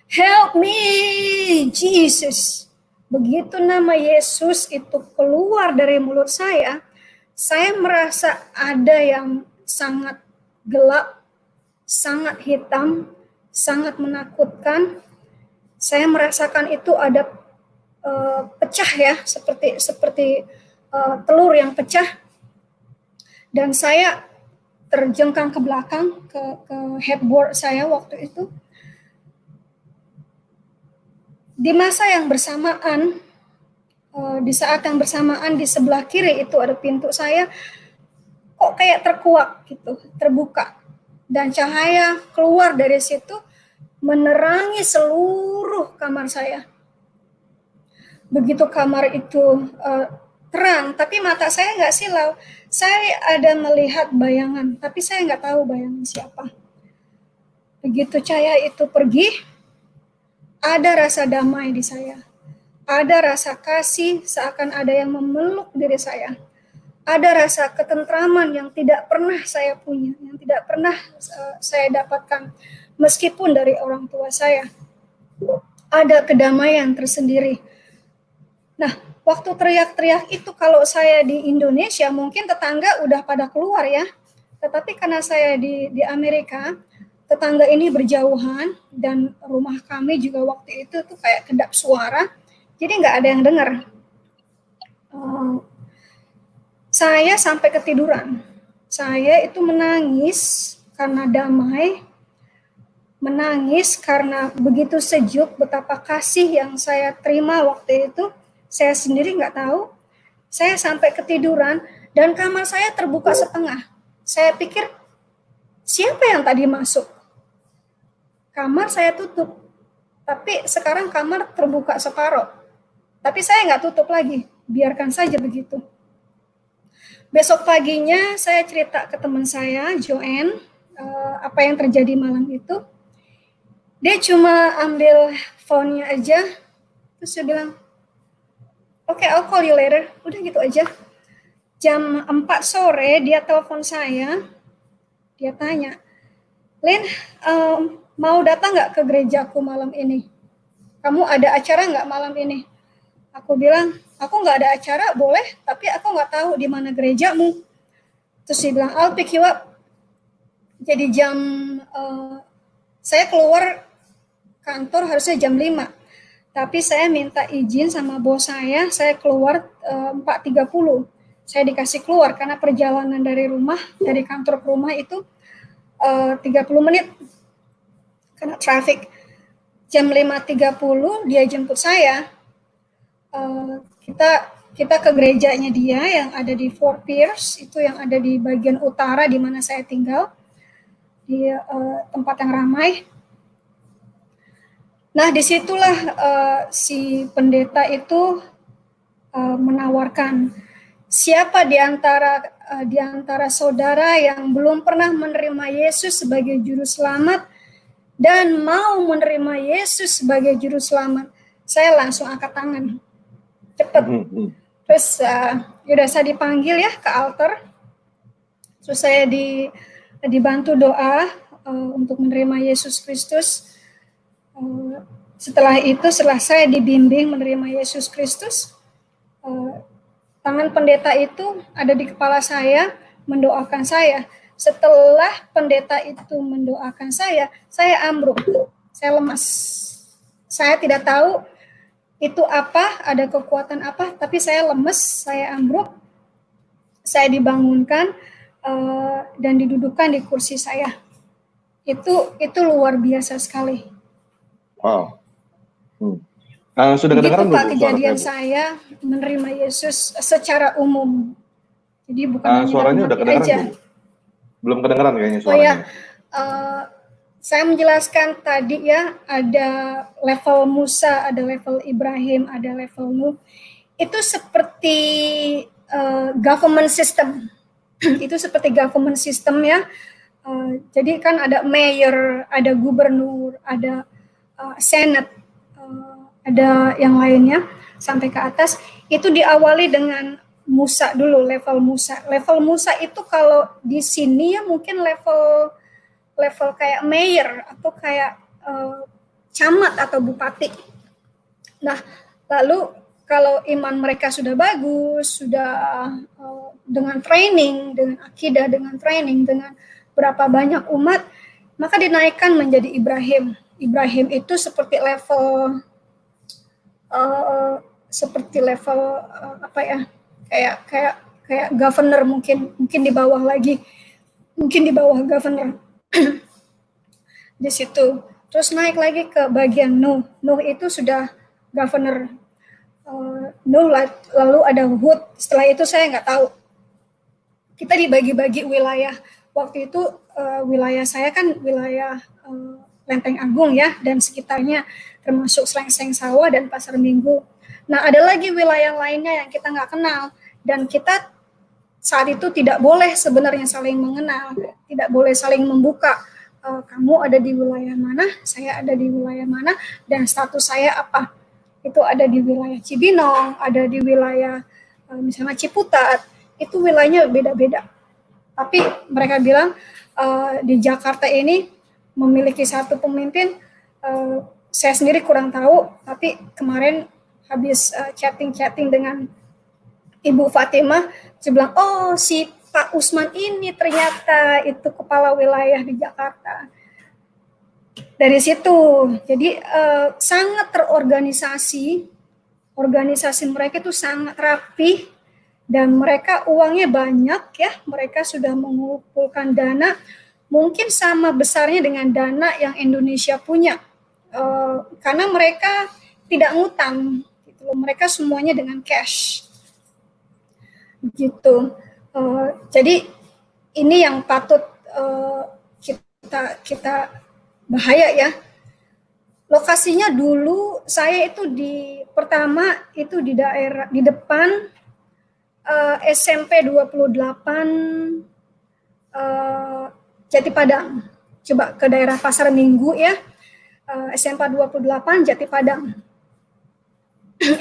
Help me, Jesus. Begitu nama Yesus itu keluar dari mulut saya merasa ada yang sangat gelap, sangat hitam, sangat menakutkan. Saya merasakan itu ada pecah ya, seperti telur yang pecah. Dan saya terjengkang ke belakang ke headboard saya waktu itu. Di masa yang bersamaan, di saat yang bersamaan di sebelah kiri itu ada pintu saya, kok kayak terkuak gitu, terbuka. Dan cahaya keluar dari situ menerangi seluruh kamar saya. Begitu kamar itu terang, tapi mata saya nggak silau. Saya ada melihat bayangan, tapi saya nggak tahu bayangan siapa. Begitu cahaya itu pergi, ada rasa damai di saya. Ada rasa kasih, seakan ada yang memeluk diri saya. Ada rasa ketentraman yang tidak pernah saya punya, yang tidak pernah saya dapatkan, meskipun dari orang tua saya. Ada kedamaian tersendiri. Nah, waktu teriak-teriak itu kalau saya di Indonesia mungkin tetangga udah pada keluar ya. Tetapi karena saya di Amerika, tetangga ini berjauhan dan rumah kami juga waktu itu tuh kayak kedap suara. Jadi nggak ada yang dengar. Saya sampai ketiduran. Saya itu menangis karena damai, menangis karena begitu sejuk, betapa kasih yang saya terima waktu itu. Saya sendiri nggak tahu. Saya sampai ketiduran dan kamar saya terbuka setengah. Saya pikir, siapa yang tadi masuk? Kamar saya tutup. Tapi sekarang kamar terbuka separuh. Tapi saya nggak tutup lagi. Biarkan saja begitu. Besok paginya saya cerita ke teman saya, Joanne, apa yang terjadi malam itu. Dia cuma ambil phone-nya aja. Terus dia bilang, "Oke, I'll call you later." Udah gitu aja. Jam 4 sore dia telepon saya. Dia tanya, "Lin, mau datang nggak ke gerejaku malam ini? Kamu ada acara nggak malam ini?" Aku bilang, "Aku nggak ada acara, boleh, tapi aku nggak tahu di mana gerejamu." Terus dia bilang, "I'll pick you up." Jadi saya keluar kantor harusnya jam 5. Tapi saya minta izin sama bos saya keluar 4.30. Saya dikasih keluar karena perjalanan dari kantor ke rumah itu 30 menit karena traffic. Jam 5.30 dia jemput saya. Kita ke gerejanya dia yang ada di Fort Pierce, itu yang ada di bagian utara di mana saya tinggal, di tempat yang ramai. Nah, disitulah si pendeta itu menawarkan, siapa di antara saudara yang belum pernah menerima Yesus sebagai juru selamat dan mau menerima Yesus sebagai juru selamat. Saya langsung angkat tangan, cepat. Terus udah saya dipanggil ya ke altar. Terus saya dibantu doa untuk menerima Yesus Kristus. Setelah saya dibimbing menerima Yesus Kristus, tangan pendeta itu ada di kepala saya, mendoakan saya. Setelah pendeta itu mendoakan saya ambruk, saya lemas. Saya tidak tahu itu apa, ada kekuatan apa, tapi saya lemes, saya ambruk, saya dibangunkan dan didudukkan di kursi saya. Itu luar biasa sekali. Wow. Sudah kedengaran belum Pak kejadian saya menerima Yesus secara umum. Jadi bukan hanya suaranya udah kedengaran aja. Belum kedengaran kayaknya suaranya. Oh ya, saya menjelaskan tadi ya, ada level Musa, ada level Ibrahim, ada level Nuh. Itu seperti government system. Itu seperti government system ya. Jadi kan ada mayor, ada gubernur, ada senate, ada yang lainnya sampai ke atas. Itu diawali dengan Musa dulu, level Musa. Level Musa itu kalau di sini ya mungkin level kayak mayor atau kayak camat atau bupati. Nah, lalu kalau iman mereka sudah bagus, sudah dengan training, dengan akidah, dengan training, dengan berapa banyak umat, maka dinaikkan menjadi Ibrahim. Ibrahim itu seperti level apa ya? Kayak kayak governor, mungkin di bawah lagi, mungkin di bawah governor. Di situ. Terus naik lagi ke bagian Nuh. Nuh itu sudah governor. Nuh, lalu ada Hud. Setelah itu saya nggak tahu. Kita dibagi-bagi wilayah. Waktu itu wilayah saya kan wilayah Lenteng Agung ya, dan sekitarnya termasuk Srengseng Sawah dan Pasar Minggu. Nah, ada lagi wilayah lainnya yang kita nggak kenal, dan kita saat itu tidak boleh sebenarnya saling mengenal, tidak boleh saling membuka. Kamu ada di wilayah mana, saya ada di wilayah mana, dan status saya apa. Itu ada di wilayah Cibinong, ada di wilayah misalnya Ciputat, itu wilayahnya beda-beda. Tapi mereka bilang di Jakarta ini memiliki satu pemimpin, saya sendiri kurang tahu, tapi kemarin habis chatting dengan Ibu Fatimah, dia bilang, oh si Pak Usman ini ternyata itu kepala wilayah di Jakarta. Dari situ, jadi sangat terorganisasi, organisasi mereka itu sangat rapi, dan mereka uangnya banyak ya, mereka sudah mengumpulkan dana, mungkin sama besarnya dengan dana yang Indonesia punya, karena mereka tidak ngutang, gitu. Mereka semuanya dengan cash, gitu. Jadi ini yang patut kita bahaya ya. Lokasinya dulu saya itu pertama itu di daerah di depan SMP 28 Jati Padang. Coba ke daerah Pasar Minggu ya. SMP 28 Jati Padang.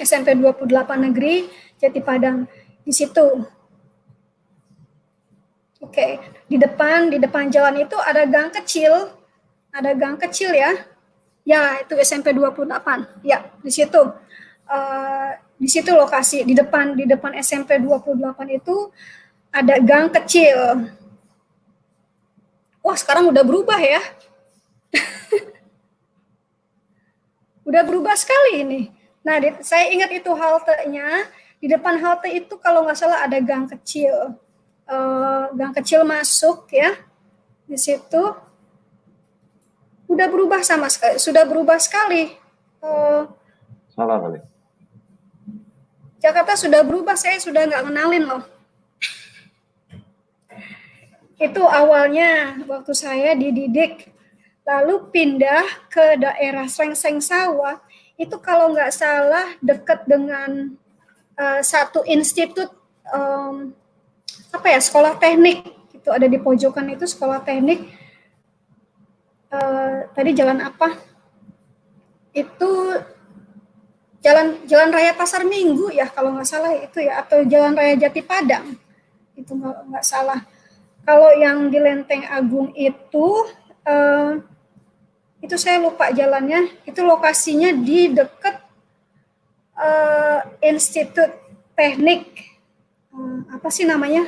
SMP 28 Negeri Jati Padang. Di situ. Oke, di depan jalan itu ada gang kecil. Ada gang kecil ya. Ya, itu SMP 28. Ya, di situ. Di situ lokasi di depan SMP 28 itu ada gang kecil. Wah, sekarang udah berubah ya. Udah berubah sekali ini. Nah, saya ingat itu haltenya. Di depan halte itu kalau nggak salah ada gang kecil. Gang kecil masuk ya. Di situ udah berubah sama sekali. Sudah berubah sekali. Salah kali. Jakarta sudah berubah, saya sudah nggak kenalin loh. Itu awalnya waktu saya dididik, lalu pindah ke daerah Srengseng Sawah, itu kalau nggak salah dekat dengan satu institut, sekolah teknik, itu ada di pojokan itu sekolah teknik, tadi jalan apa? Itu Jalan Raya Pasar Minggu ya kalau nggak salah itu ya, atau Jalan Raya Jati Padang, itu nggak salah. Kalau yang di Lenteng Agung itu saya lupa jalannya. Itu lokasinya di dekat Institut Teknik, apa sih namanya?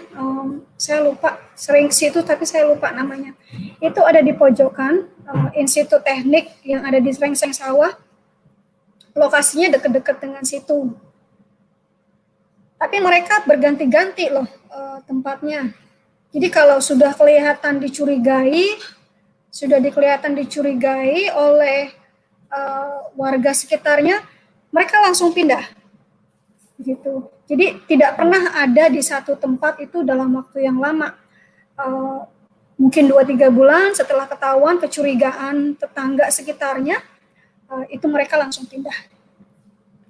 Saya lupa. Sering ke situ tapi saya lupa namanya. Itu ada di pojokan Institut Teknik yang ada di Srengseng Sawah. Lokasinya dekat-dekat dengan situ. Tapi mereka berganti-ganti loh tempatnya. Jadi kalau sudah kelihatan dicurigai oleh warga sekitarnya, mereka langsung pindah. Gitu. Jadi tidak pernah ada di satu tempat itu dalam waktu yang lama. Mungkin 2-3 bulan setelah ketahuan kecurigaan tetangga sekitarnya, itu mereka langsung pindah.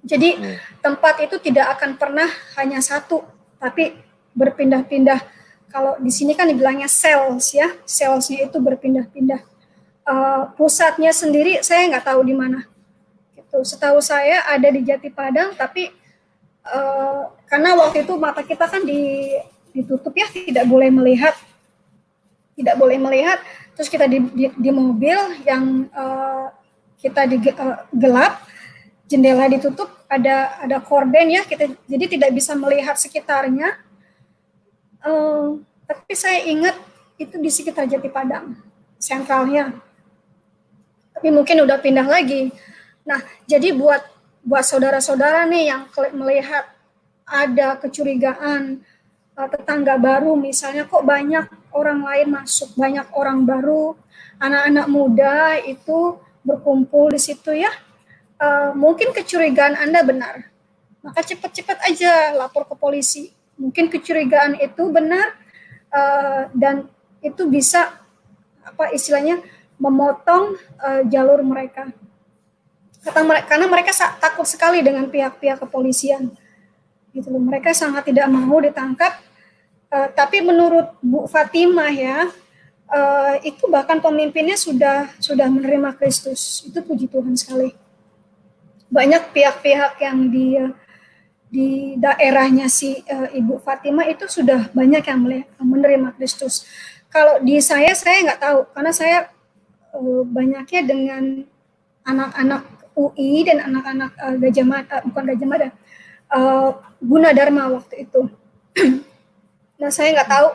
Jadi tempat itu tidak akan pernah hanya satu, tapi berpindah-pindah. Kalau di sini kan dibilangnya cells ya, cellsnya itu berpindah-pindah. Pusatnya sendiri saya nggak tahu di mana. Gitu. Setahu saya ada di Jati Padang, tapi karena waktu itu mata kita kan ditutup ya, tidak boleh melihat. Terus kita di mobil yang kita gelap, jendela ditutup, ada korden ya, jadi tidak bisa melihat sekitarnya. Tapi saya ingat itu di sekitar Jati Padang, sentralnya. Tapi mungkin udah pindah lagi. Nah, jadi buat saudara-saudara nih yang melihat ada kecurigaan tetangga baru, misalnya kok banyak orang lain masuk, banyak orang baru, anak-anak muda itu berkumpul di situ ya, mungkin kecurigaan Anda benar, maka cepat-cepat aja lapor ke polisi. Mungkin kecurigaan itu benar, dan itu bisa istilahnya memotong jalur mereka. Karena mereka takut sekali dengan pihak-pihak kepolisian. Gitu loh. Mereka sangat tidak mau ditangkap. Tapi menurut Bu Fatimah ya, itu bahkan pemimpinnya sudah menerima Kristus. Itu puji Tuhan sekali. Banyak pihak-pihak yang di daerahnya si Ibu Fatimah itu sudah banyak yang menerima Kristus. Kalau di saya nggak tahu, karena saya banyaknya dengan anak-anak UI dan anak-anak Gajah Mada, bukan Gajah Mada, Gunadarma waktu itu. Nah, saya nggak tahu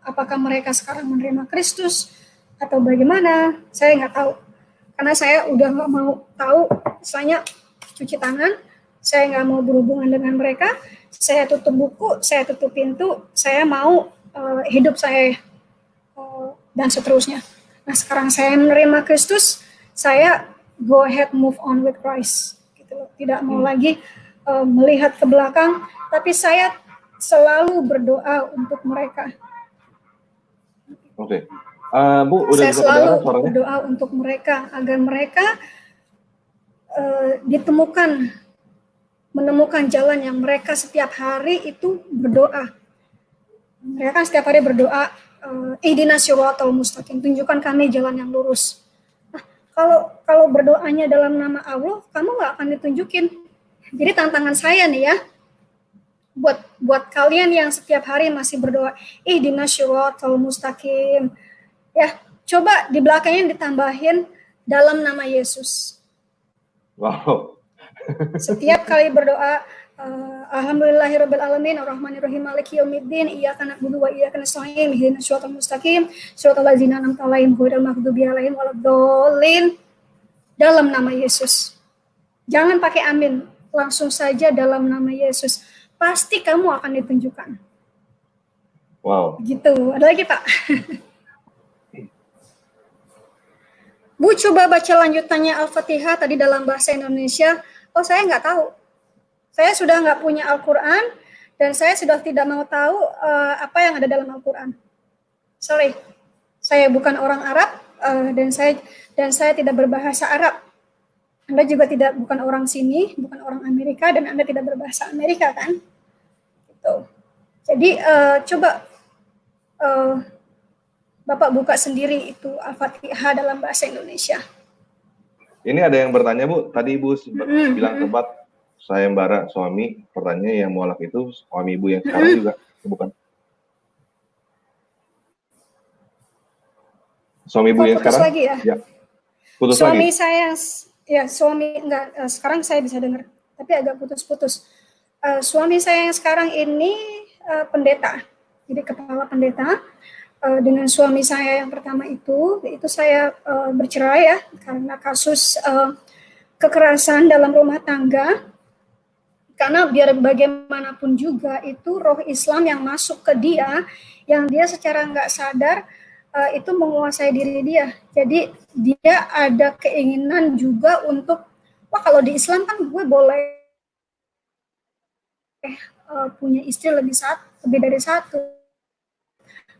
apakah mereka sekarang menerima Kristus atau bagaimana, saya nggak tahu. Karena saya udah nggak mau tahu, misalnya cuci tangan, saya nggak mau berhubungan dengan mereka, saya tutup buku, saya tutup pintu, saya mau hidup saya dan seterusnya. Nah, sekarang saya menerima Kristus, saya go ahead move on with Christ. Gitu. Tidak mau lagi melihat ke belakang, tapi saya selalu berdoa untuk mereka. Oke. Bu, udah saya selalu berdoa untuk mereka agar mereka menemukan jalan yang mereka setiap hari itu berdoa. Mereka kan setiap hari berdoa, ihdinas siratal mustaqim, tunjukkan kami jalan yang lurus. Nah, kalau berdoanya dalam nama Allah, kamu nggak akan ditunjukin. Jadi tantangan saya nih ya, buat kalian yang setiap hari masih berdoa, ihdinas siratal mustaqim, ya, coba di belakangnya ditambahin dalam nama Yesus. Wow. Setiap kali berdoa, alhamdulillahirabbil alamin arrahmanirrahim maliki yaumiddin iyyaka na'budu wa iyyaka nasta'in ihdinas siratal mustaqim siratal ladzina an'amta 'alaihim ghairil maghdubi 'alaihim waladdallin, dalam nama Yesus. Jangan pakai amin, langsung saja dalam nama Yesus. Pasti kamu akan ditunjukkan. Wow. Gitu. Ada lagi, Pak? Bu, coba baca lanjutannya Al-Fatihah tadi dalam bahasa Indonesia. Oh, saya nggak tahu. Saya sudah nggak punya Al-Quran, dan saya sudah tidak mau tahu apa yang ada dalam Al-Quran. Sorry, saya bukan orang Arab, dan saya tidak berbahasa Arab. Anda juga bukan orang sini, bukan orang Amerika, dan Anda tidak berbahasa Amerika, kan? Gitu. Jadi, coba Bapak buka sendiri itu Al-Fatihah dalam bahasa Indonesia. Ini ada yang bertanya, Bu. Tadi Ibu bilang tempat sayembara suami. Pertanyaannya yang mualaf itu suami Ibu yang sekarang juga, bukan? Suami Ibu yang sekarang? Lagi ya? Ya. Putus suami lagi? Saya, ya suami, enggak, sekarang saya bisa dengar, tapi agak putus-putus. Suami saya yang sekarang ini pendeta, jadi kepala pendeta. Dengan suami saya yang pertama itu saya bercerai ya, karena kasus kekerasan dalam rumah tangga. Karena biar bagaimanapun juga itu roh Islam yang masuk ke dia, yang dia secara nggak sadar itu menguasai diri dia. Jadi dia ada keinginan juga untuk, wah kalau di Islam kan gue boleh punya istri lebih dari satu.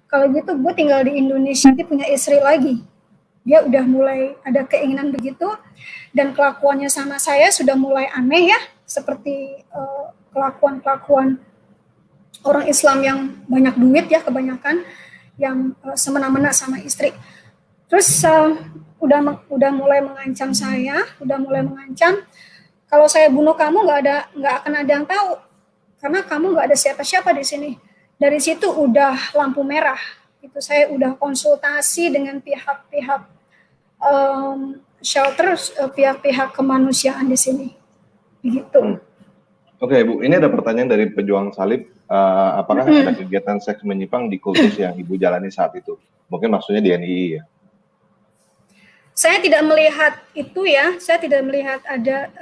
Kalau gitu gue tinggal di Indonesia nanti punya istri lagi. Dia udah mulai ada keinginan begitu, dan kelakuannya sama saya sudah mulai aneh ya, seperti kelakuan orang Islam yang banyak duit ya, kebanyakan yang semena-mena sama istri. Terus udah mulai mengancam saya, kalau saya bunuh kamu nggak akan ada yang tahu, karena kamu nggak ada siapa-siapa di sini. Dari situ udah lampu merah. Itu saya udah konsultasi dengan pihak-pihak shelter, pihak-pihak kemanusiaan di sini. Begitu. Oke, Bu, ini ada pertanyaan dari pejuang salib. Apakah ada kegiatan seks menyimpang di kultus yang Ibu jalani saat itu? Mungkin maksudnya di NII ya? Saya tidak melihat itu ya. Saya tidak melihat ada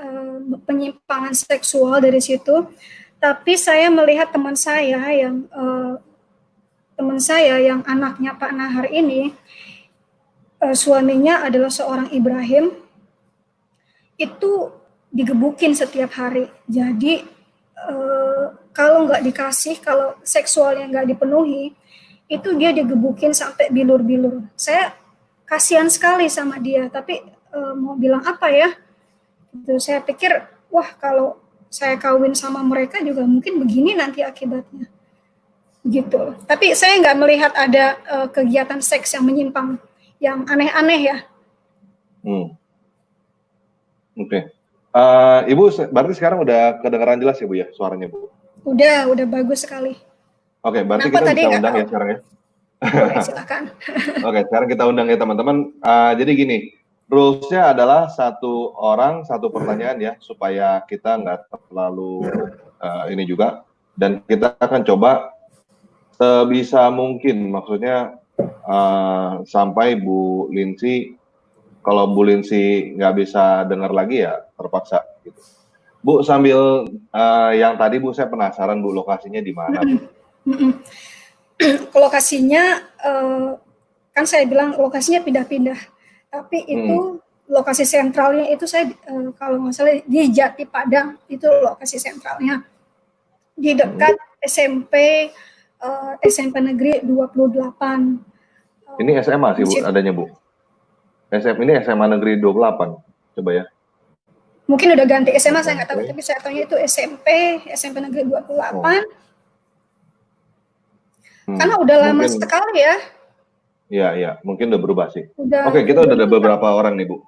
penyimpangan seksual dari situ. Tapi saya melihat teman saya yang teman saya yang anaknya Pak Nahar ini, suaminya adalah seorang Ibrahim, itu digebukin setiap hari. Jadi kalau nggak dikasih, kalau seksualnya nggak dipenuhi, itu dia digebukin sampai bilur-bilur. Saya kasihan sekali sama dia, tapi mau bilang apa ya? Gitu. Saya pikir, wah kalau saya kawin sama mereka juga mungkin begini nanti akibatnya. Gitu. Tapi saya nggak melihat ada kegiatan seks yang menyimpang, yang aneh-aneh ya. Oke. Ibu berarti sekarang udah kedengaran jelas ya Bu ya suaranya Bu? Udah bagus sekali. Oke, berarti kita bisa undang ya sekarang ya. Boleh, silakan. Oke, sekarang kita undang ya teman-teman. Jadi gini, rules-nya adalah satu orang satu pertanyaan ya, supaya kita nggak terlalu ini juga. Dan kita akan coba sebisa mungkin, maksudnya sampai Bu Lindsay, kalau Bu Lindsay nggak bisa dengar lagi ya terpaksa gitu. Bu, sambil yang tadi Bu, saya penasaran Bu, lokasinya di mana Bu? Lokasinya, kan saya bilang lokasinya pindah-pindah, tapi itu lokasi sentralnya itu saya kalau nggak salah di Jati Padang, itu lokasi sentralnya. Di dekat SMP Negeri 28. Ini SMA sih Bu, adanya Bu. Ini SMA Negeri 28, coba ya. Mungkin udah ganti SMA, saya nggak tahu, tapi saya tanya itu SMP Negeri 28. Karena udah lama sekali ya. Iya, mungkin udah berubah sih. Oke, kita udah ada beberapa orang nih Bu.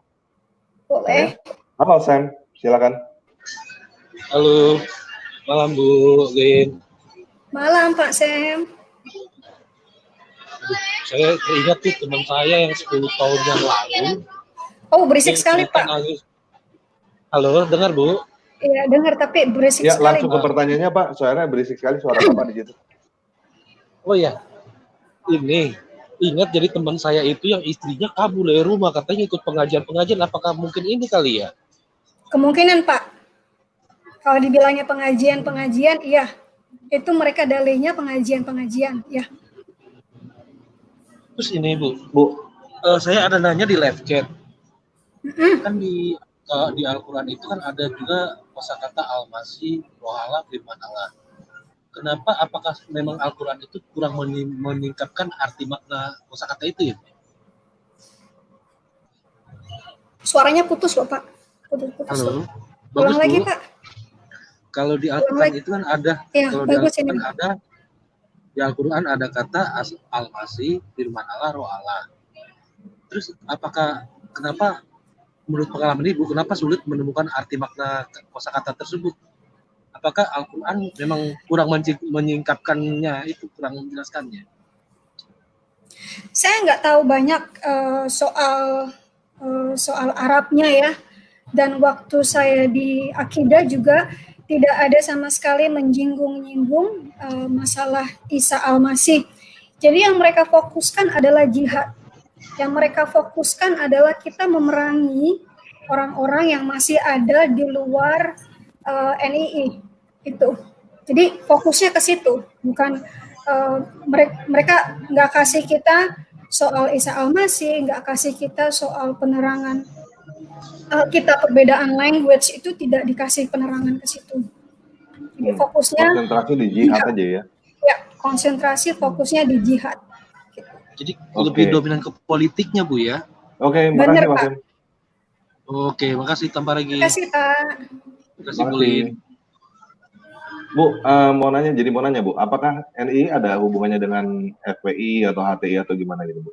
Boleh. Halo Sam, silakan. Halo, malam Bu Lin. Malam Pak Sam. Saya teringat tuh teman saya yang 10 tahun yang lalu. Oh, berisik sekali Pak. Halo, dengar Bu? Iya, dengar, tapi berisik sekali. Ya, langsung ke pertanyaannya Pak, soalnya berisik sekali suara Bapak di situ. Oh ya, ini ingat jadi teman saya itu yang istrinya kabur dari rumah, katanya ikut pengajian, apakah mungkin ini kali ya? Kemungkinan Pak. Kalau dibilangnya pengajian, iya. Itu mereka dalihnya pengajian, ya. Terus ini Bu, saya ada nanya di live chat. Kan di Al-Quran itu kan ada juga kosakata al-masih, rohala, firman Allah. Kenapa? Apakah memang Al-Quran itu kurang meningkatkan arti makna kosakata itu ya? Suaranya putus loh Pak. Putus. Halo. Ulang lagi Pak. Kalau di Al-Quran itu kan ada, ya, kalau di Al-Quran ada kata al-masih, firman Allah, roh Allah. Terus kenapa menurut pengalaman Ibu, kenapa sulit menemukan arti makna kosakata tersebut? Apakah Al-Quran memang kurang menyingkapkannya, itu kurang menjelaskannya? Saya nggak tahu banyak soal Arabnya ya. Dan waktu saya di Akidah juga tidak ada sama sekali menyinggung-nyinggung masalah Isa Al-Masih. Jadi yang mereka fokuskan adalah jihad. Yang mereka fokuskan adalah kita memerangi orang-orang yang masih ada di luar NII itu. Jadi fokusnya ke situ, bukan mereka nggak kasih kita soal Isa Al-Masih, nggak kasih kita soal penerangan kita perbedaan language, itu tidak dikasih penerangan ke situ. Jadi fokusnya konsentrasi di jihad aja ya. Ya, konsentrasi fokusnya di jihad. Jadi lebih dominan ke politiknya Bu ya. Oke, makasih Pak. Oke, makasih, tambah lagi. Makasih Pak. Makasih Bu Lin. Bu, mau nanya Bu, apakah NII ada hubungannya dengan FPI atau HTI atau gimana gitu Bu?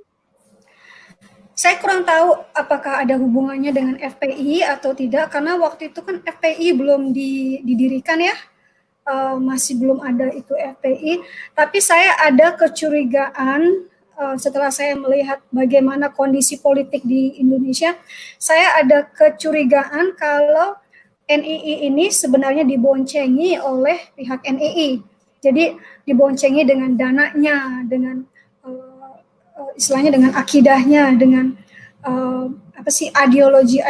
Saya kurang tahu apakah ada hubungannya dengan FPI atau tidak, karena waktu itu kan FPI belum didirikan ya, masih belum ada itu FPI. Tapi saya ada kecurigaan setelah saya melihat bagaimana kondisi politik di Indonesia, saya ada kecurigaan kalau NII ini sebenarnya diboncengi oleh pihak NII. Jadi diboncengi dengan dananya, dengan istilahnya dengan akidahnya, dengan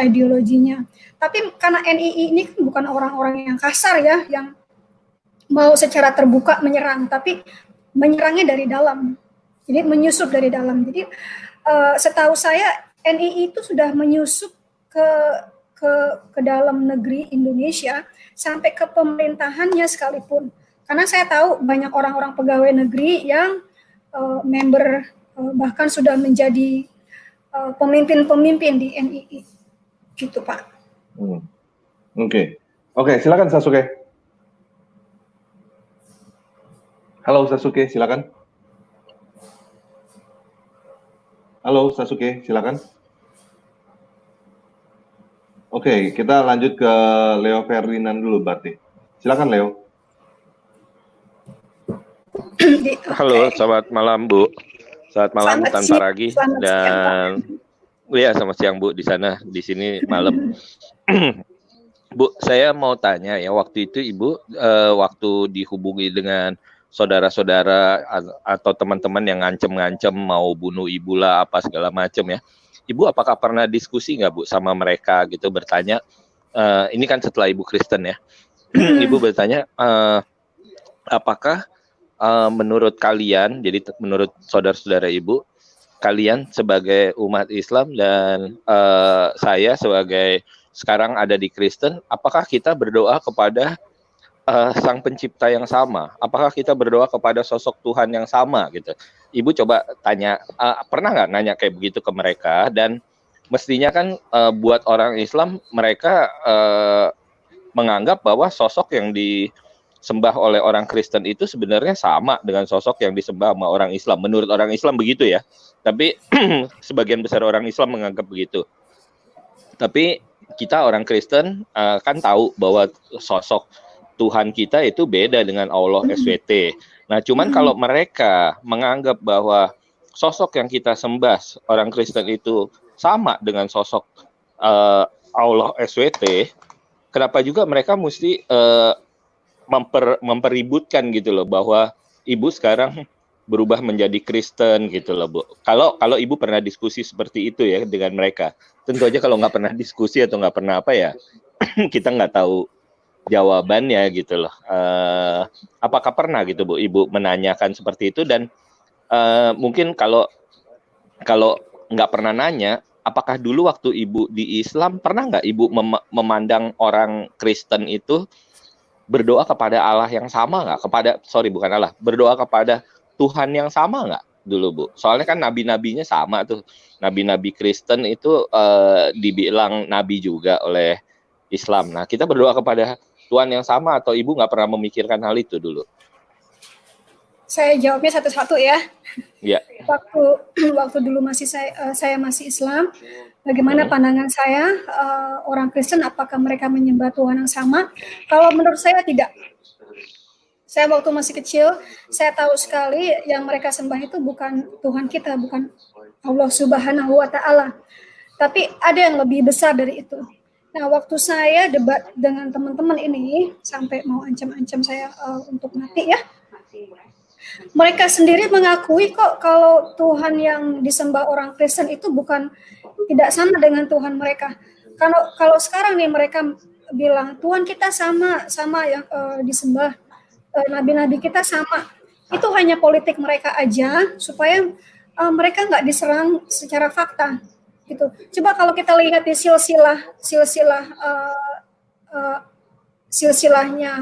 ideologinya. Tapi karena NII ini kan bukan orang-orang yang kasar ya, yang mau secara terbuka menyerang, tapi menyerangnya dari dalam. Jadi menyusup dari dalam. Jadi setahu saya NII itu sudah menyusup ke dalam negeri Indonesia sampai ke pemerintahannya sekalipun. Karena saya tahu banyak orang-orang pegawai negeri yang member bahkan sudah menjadi pemimpin-pemimpin di NII. Gitu, Pak. Oke, silakan Sasuke. Halo Sasuke, silakan. Halo Sasuke, silakan. Oke, kita lanjut ke Leo Ferdinand dulu berarti. Silakan Leo. Halo, selamat malam Bu. Selamat malam Tante Ragi dan ya selamat siang Bu di sana. Di sini malam. Bu, saya mau tanya ya, waktu itu Ibu waktu dihubungi dengan saudara-saudara atau teman-teman yang ngancem-ngancem mau bunuh Ibu lah apa segala macam ya. Ibu apakah pernah diskusi nggak Bu sama mereka gitu bertanya, ini kan setelah Ibu Kristen ya, Ibu bertanya apakah menurut kalian, jadi menurut saudara-saudara Ibu, kalian sebagai umat Islam dan saya sebagai sekarang ada di Kristen, apakah kita berdoa kepada Sang Pencipta yang sama? Apakah kita berdoa kepada sosok Tuhan yang sama gitu? Ibu coba tanya, pernah nggak nanya kayak begitu ke mereka? Dan mestinya kan buat orang Islam mereka menganggap bahwa sosok yang disembah oleh orang Kristen itu sebenarnya sama dengan sosok yang disembah sama orang Islam. Menurut orang Islam begitu ya. Tapi sebagian besar orang Islam menganggap begitu. Tapi kita orang Kristen kan tahu bahwa sosok Tuhan kita itu beda dengan Allah SWT. Nah, cuman kalau mereka menganggap bahwa sosok yang kita sembah orang Kristen itu sama dengan sosok Allah SWT, kenapa juga mereka mesti mempeributkan gitu loh bahwa Ibu sekarang berubah menjadi Kristen gitu loh Bu. Kalau Ibu pernah diskusi seperti itu ya dengan mereka, tentu aja kalau nggak pernah diskusi atau nggak pernah apa ya, kita nggak tahu jawabannya gitu loh. Apakah pernah gitu Bu Ibu menanyakan seperti itu dan mungkin kalau nggak pernah nanya, apakah dulu waktu Ibu di Islam pernah nggak Ibu memandang orang Kristen itu berdoa kepada Allah yang sama nggak? Berdoa kepada Tuhan yang sama nggak dulu Bu? Soalnya kan nabi-nabinya sama tuh. Nabi-nabi Kristen itu dibilang nabi juga oleh Islam. Nah, kita berdoa kepada Tuhan yang sama atau Ibu nggak pernah memikirkan hal itu dulu? Saya jawabnya satu-satu ya. Ya. Waktu dulu saya masih Islam, bagaimana pandangan saya orang Kristen, apakah mereka menyembah Tuhan yang sama? Kalau menurut saya tidak. Saya waktu masih kecil, saya tahu sekali yang mereka sembah itu bukan Tuhan kita, bukan Allah Subhanahu wa Ta'ala. Tapi ada yang lebih besar dari itu. Nah, waktu saya debat dengan teman-teman ini, sampai mau ancam-ancam saya untuk mati ya, mereka sendiri mengakui kok kalau Tuhan yang disembah orang Kristen itu tidak sama dengan Tuhan mereka. Kalau sekarang nih mereka bilang Tuhan kita sama yang disembah, nabi-nabi kita sama, itu hanya politik mereka aja supaya mereka nggak diserang secara fakta. Gitu. Coba kalau kita lihat di silsilahnya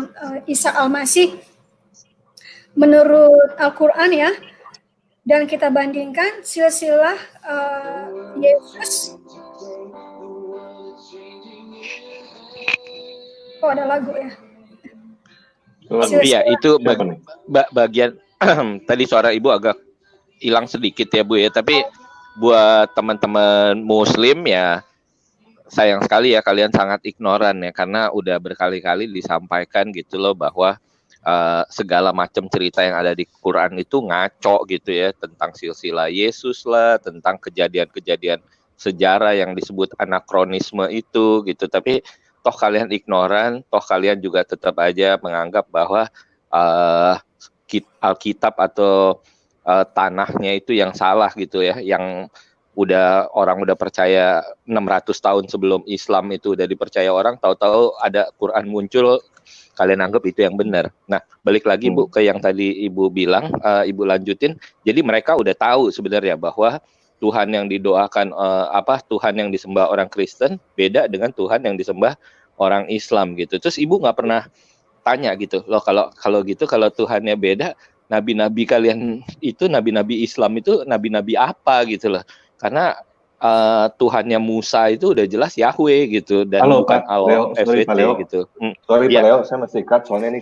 Isa Al-Masih menurut Al-Quran ya, dan kita bandingkan silsilah Yesus. Oh, ada lagu ya. Iya, itu bagian tadi suara Ibu agak hilang sedikit ya Bu ya, tapi buat teman-teman Muslim ya, sayang sekali ya kalian sangat ignoran ya, karena udah berkali-kali disampaikan gitu loh bahwa segala macam cerita yang ada di Quran itu ngaco gitu ya, tentang silsilah Yesus lah, tentang kejadian-kejadian sejarah yang disebut anakronisme itu gitu. Tapi toh kalian ignoran, toh kalian juga tetap aja menganggap bahwa Alkitab atau tanahnya itu yang salah gitu ya, yang orang udah percaya 600 tahun sebelum Islam itu udah dipercaya orang, tahu-tahu ada Quran muncul kalian anggap itu yang benar. Nah, balik lagi Bu ke yang tadi Ibu bilang, Ibu lanjutin. Jadi mereka udah tahu sebenarnya bahwa Tuhan yang didoakan Tuhan yang disembah orang Kristen beda dengan Tuhan yang disembah orang Islam gitu. Terus Ibu nggak pernah tanya gitu loh, kalau gitu, kalau Tuhannya beda, nabi-nabi kalian itu, nabi-nabi Islam itu nabi-nabi apa gitu loh. Karena Tuhannya Musa itu udah jelas Yahweh gitu, dan bukan Allah SWT gitu. Sorry Pak Leo, saya masih cut soalnya ini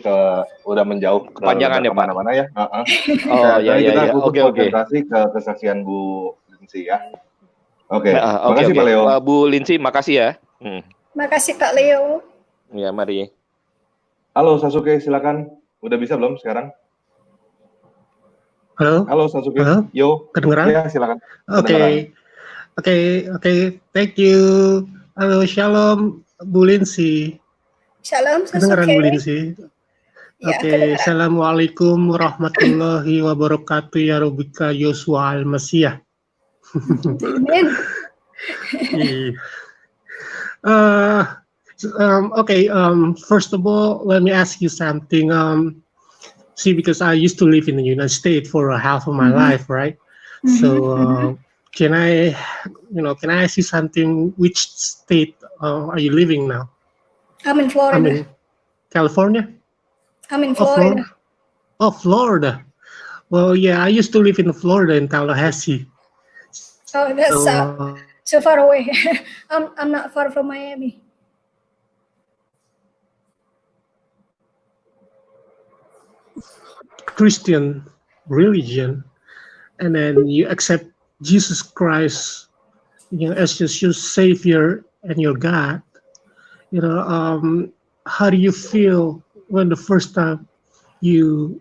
udah menjauh kepanjangan ya Pak. Mana ya? Oh ya. Oke. Konsentrasi ke kesaksian Bu Lindsay ya. Oke. Makasih Pak Leo. Bu Lindsay, makasih ya. Makasih Kak Leo. Ya, mari. Halo Sasuke, silakan. Udah bisa belum sekarang? Halo Sasuke. Halo? Yo. Kedengeran? Ya, silakan. Oke. Thank you. Halo, shalom Bu Lindsay. Shalom Sasuke. Kedengeran Bu Lindsay? Ya, Oke, assalamualaikum warahmatullahi wabarakatuh ya Robika Yosua Al-Masiyah. Amin. First of all, let me ask you something. Because I used to live in the United States for half of my life, right? So, can I ask you something? Which state are you living now? I'm in Florida. I'm in California. I'm in Florida. Florida. Well, yeah, I used to live in Florida in Tallahassee. Oh, that's so far away. I'm not far from Miami. Christian religion, and then you accept Jesus Christ, as your Savior and your God. How do you feel when the first time you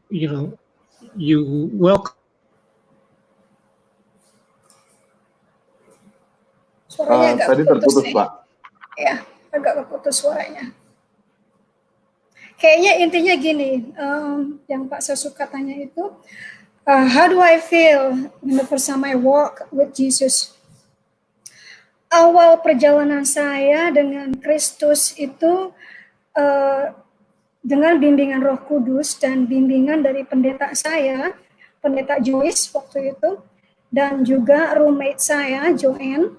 welcome? Suaranya agak tadi terputus Pak. Ya, agak keputus suaranya. Kayaknya intinya gini, yang Pak Sasuka tanya itu, how do I feel when the first time I walk with Jesus? Awal perjalanan saya dengan Kristus itu dengan bimbingan Roh Kudus dan bimbingan dari pendeta saya, pendeta Joyce waktu itu, dan juga roommate saya, Joanne.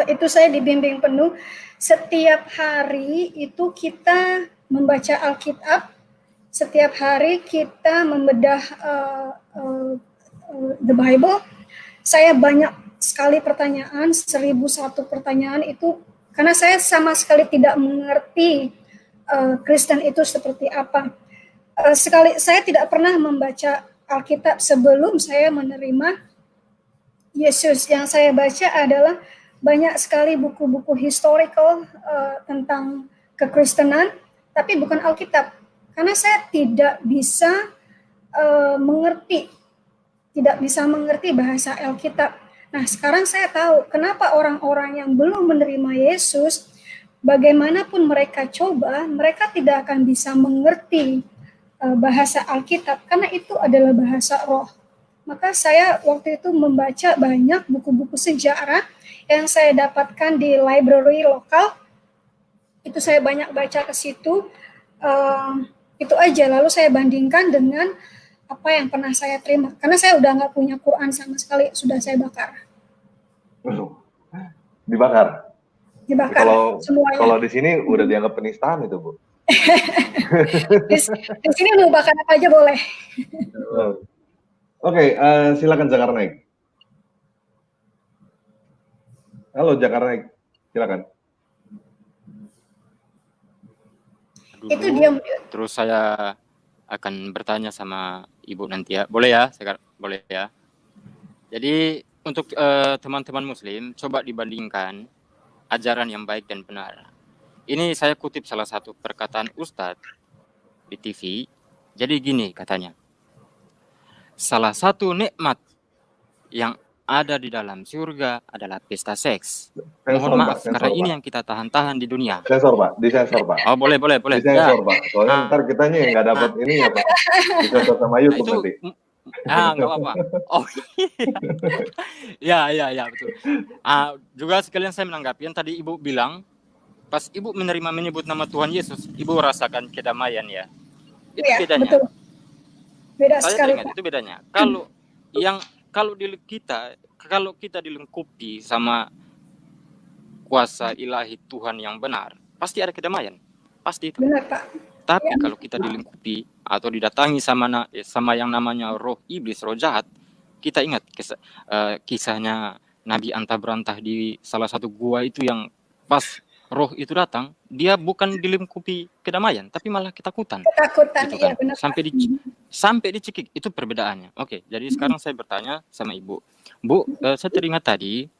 Itu saya dibimbing penuh. Setiap hari itu kita membaca Alkitab, setiap hari kita membedah the Bible. Saya banyak sekali pertanyaan, 1001 pertanyaan itu, karena saya sama sekali tidak mengerti Kristen itu seperti apa. Saya tidak pernah membaca Alkitab sebelum saya menerima Yesus. Yang saya baca adalah banyak sekali buku-buku historical tentang kekristenan, tapi bukan Alkitab, karena saya tidak bisa mengerti bahasa Alkitab. Nah, sekarang saya tahu kenapa orang-orang yang belum menerima Yesus, bagaimanapun mereka coba, mereka tidak akan bisa mengerti bahasa Alkitab, karena itu adalah bahasa roh. Maka saya waktu itu membaca banyak buku-buku sejarah yang saya dapatkan di library lokal. Itu saya banyak baca ke situ, itu aja. Lalu saya bandingkan dengan apa yang pernah saya terima. Karena saya udah nggak punya Quran sama sekali, sudah saya bakar. Dibakar? Dibakar, semuanya. Kalau di sini udah dianggap penistaan itu, Bu. Di sini mau bakar apa aja boleh. Oke, silakan Zakarnaik. Halo Zakarnaik, silakan. Itu dia. Terus saya akan bertanya sama Ibu nanti ya. Boleh ya? Boleh ya. Jadi untuk teman-teman Muslim, coba dibandingkan ajaran yang baik dan benar. Ini saya kutip salah satu perkataan Ustadz di TV. Jadi gini katanya. Salah satu nikmat yang ada di dalam surga adalah pesta seks. Mohon maaf, karena ini yang kita tahan-tahan di dunia. Disensor Pak. Oh, boleh. Disensor Pak. Soalnya ntar kitanya yang nggak dapat ini ya Pak. Disensor sama YouTube nanti. Nggak apa-apa. Oh iya. Ya betul. Juga sekalian saya menanggapi yang tadi Ibu bilang, pas ibu menyebut nama Tuhan Yesus, ibu rasakan kedamaian ya. Itu ya, bedanya. Betul. Beda Saya sekali, teringat Pak. itu bedanya. Kalau kita dilengkapi sama kuasa ilahi Tuhan yang benar, pasti ada kedamaian. Pasti itu. Benar, Pak. Tapi kalau kita dilengkapi atau didatangi sama yang namanya roh iblis, roh jahat, kita ingat kisahnya Nabi Antah berantah di salah satu gua itu, yang pas roh itu datang, dia bukan dilengkapi kedamaian, tapi malah ketakutan. Ketakutan, gitu kan? iya benar. Sampai dicekik, itu perbedaannya. Oke, jadi sekarang saya bertanya sama Ibu. Bu, saya teringat tadi.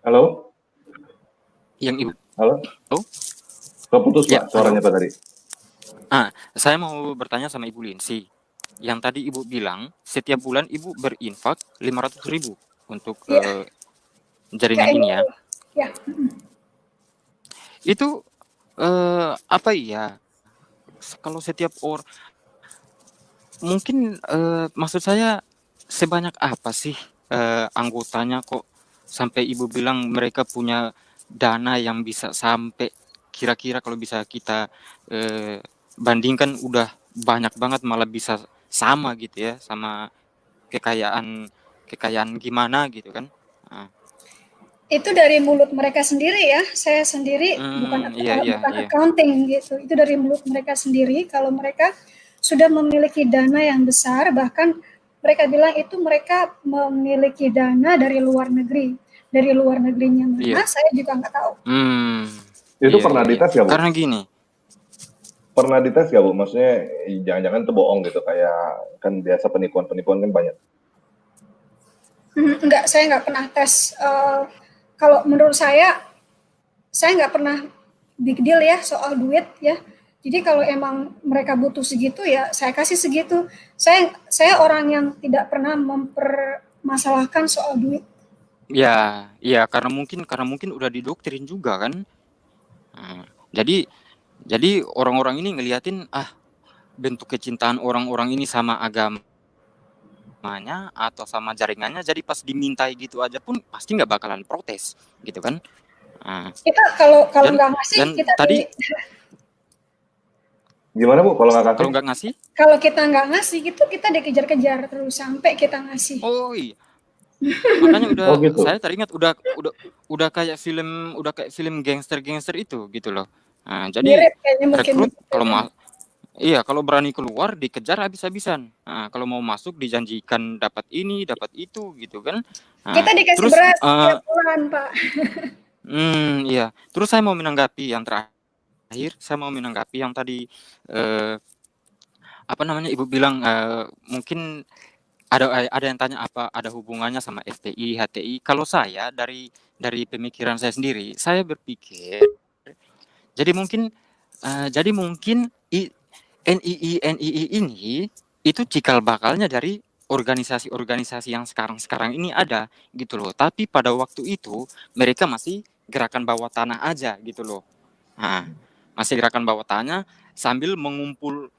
Halo? Yang Ibu. Halo? Oh? Keputus Pak, suaranya Pak tadi. Saya mau bertanya sama Ibu Linsi. Yang tadi Ibu bilang, setiap bulan Ibu berinfak 500.000 untuk jaringan ini ya. Ya. Itu apa ya? Kalau setiap orang, mungkin maksud saya sebanyak apa sih anggotanya kok sampai Ibu bilang mereka punya dana yang bisa sampai kira-kira kalau bisa kita bandingkan udah banyak banget, malah bisa sama gitu ya sama kekayaan gimana gitu kan. Itu dari mulut mereka sendiri ya. Saya sendiri bukan accounting gitu. Itu dari mulut mereka sendiri. Kalau mereka sudah memiliki dana yang besar, bahkan mereka bilang itu mereka memiliki dana dari luar negeri. Dari luar negerinya mana, saya juga nggak tahu. Itu pernah dites ya, Bu? Karena gini. Pernah dites ya, Bu? Maksudnya jangan-jangan itu bohong gitu, kayak kan biasa penipuan-penipuan kan banyak. Enggak, saya nggak pernah tes. Kalau menurut saya nggak pernah big deal ya soal duit ya. Jadi kalau emang mereka butuh segitu ya saya kasih segitu. Saya orang yang tidak pernah mempermasalahkan soal duit. Ya, karena mungkin udah didoktrin juga kan. Jadi orang-orang ini ngeliatin bentuk kecintaan orang-orang ini sama agamanya atau sama jaringannya, jadi pas dimintai gitu aja pun pasti nggak bakalan protes gitu kan. Kita kalau nggak ngasih kita tadi gimana, Bu, kalau nggak ngasih? Kalau kita nggak ngasih gitu kita dikejar-kejar terus sampai kita ngasih. Oh iya. Makanya gitu. Saya teringat udah kayak film gangster itu gitu loh. Jadi rekrut kalau berani keluar dikejar habis-habisan. Kalau mau masuk dijanjikan dapat ini, dapat itu gitu kan. Kita dikasih beras tiap bulan, Pak. Iya. Terus saya mau menanggapi yang terakhir, yang tadi Ibu bilang mungkin ada yang tanya apa ada hubungannya sama FPI, HTI. Kalau saya dari pemikiran saya sendiri, saya berpikir jadi mungkin NII ini itu cikal bakalnya dari organisasi-organisasi yang sekarang ini ada gitu loh. Tapi pada waktu itu mereka masih gerakan bawah tanah aja gitu loh. Masih gerakan bawah tanah sambil mengumpul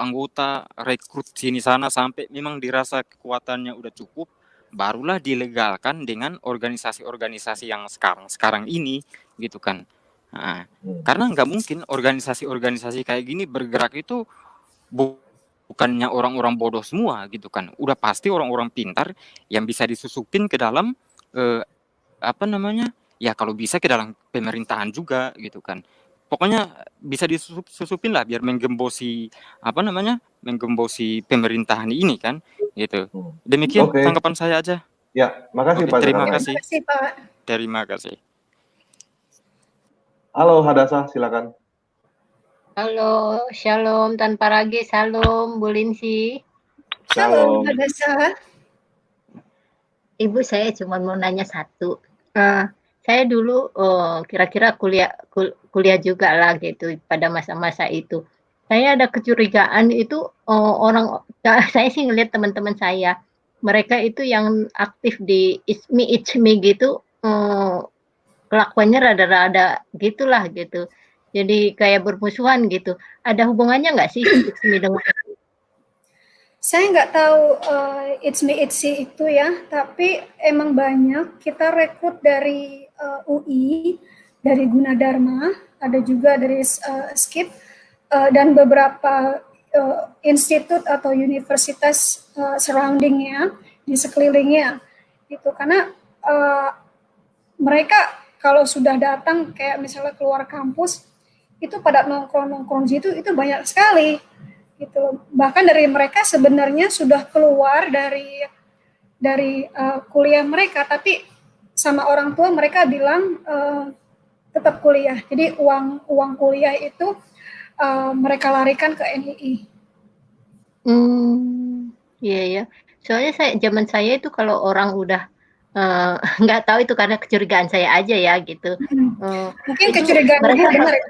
anggota, rekrut sini sana sampai memang dirasa kekuatannya udah cukup, barulah dilegalkan dengan organisasi-organisasi yang sekarang ini gitu kan. Karena nggak mungkin organisasi-organisasi kayak gini bergerak itu bukannya orang-orang bodoh semua gitu kan. Udah pasti orang-orang pintar yang bisa disusupin ke dalam ya kalau bisa ke dalam pemerintahan juga gitu kan. Pokoknya bisa disusupin lah biar menggembosi pemerintahan ini kan gitu. Demikian tanggapan saya aja. Ya, makasih Pak. Terima kasih Pak. Terima kasih. Halo Hadasa, silakan. Halo, shalom tanpa ragi, shalom Bu Linsi. Shalom Hadasa. Ibu, saya cuma mau nanya satu. Saya dulu kira-kira kuliah juga lah gitu pada masa-masa itu. Saya ada kecurigaan itu saya sih ngelihat teman-teman saya, mereka itu yang aktif di It's Me gitu, kelakuannya rada-rada gitulah gitu. Jadi kayak bermusuhan gitu. Ada hubungannya nggak sih It's Me dengan Saya nggak tahu It's Me Itzy itu ya, tapi emang banyak kita rekrut dari UI, dari Gunadarma, ada juga dari SKIP, dan beberapa institut atau universitas surroundingnya, di sekelilingnya. Gitu. Karena mereka kalau sudah datang kayak misalnya keluar kampus, itu pada nongkrong-nongkrong gitu, itu banyak sekali. Gitu. Bahkan dari mereka sebenarnya sudah keluar dari kuliah mereka, tapi sama orang tua mereka bilang tetap kuliah. Jadi uang kuliah itu mereka larikan ke NII. Iya ya. Soalnya zaman saya itu kalau orang udah nggak tahu itu karena kecurigaan saya aja ya gitu. Mungkin kecurigaan mereka benar.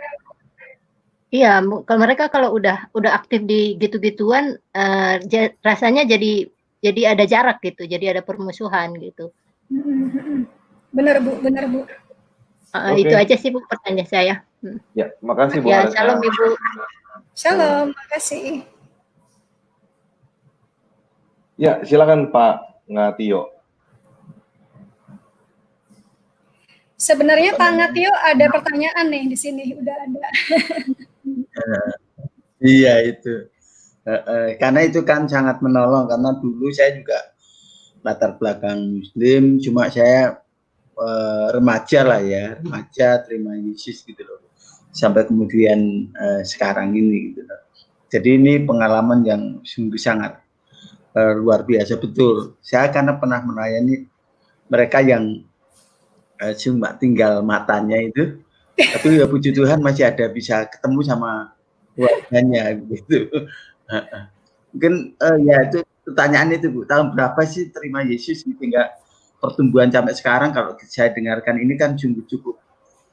Iya, kalau mereka kalau udah aktif di gitu-gituan, rasanya jadi ada jarak gitu, jadi ada permusuhan gitu. Benar Bu. Itu aja sih Bu pertanyaan saya. Ya, makasih Bu. Ya, shalom Ibu. Shalom, makasih. Ya, silakan Pak Ngatio. Sebenarnya Pak Ngatio ada pertanyaan nih di sini, udah ada. Iya itu, karena itu kan sangat menolong, karena dulu saya juga latar belakang Muslim, cuma saya remaja lah ya, remaja terima Yesus gitu loh, sampai kemudian sekarang ini gitu loh. Jadi ini pengalaman yang sungguh sangat luar biasa betul. Saya karena pernah melayani mereka yang cuma tinggal matanya itu, tapi ya puji Tuhan masih ada bisa ketemu sama keluarganya gitu. Mungkin ya itu pertanyaan itu Bu, tahun berapa sih terima Yesus hingga pertumbuhan sampai sekarang? Kalau saya dengarkan ini kan sungguh cukup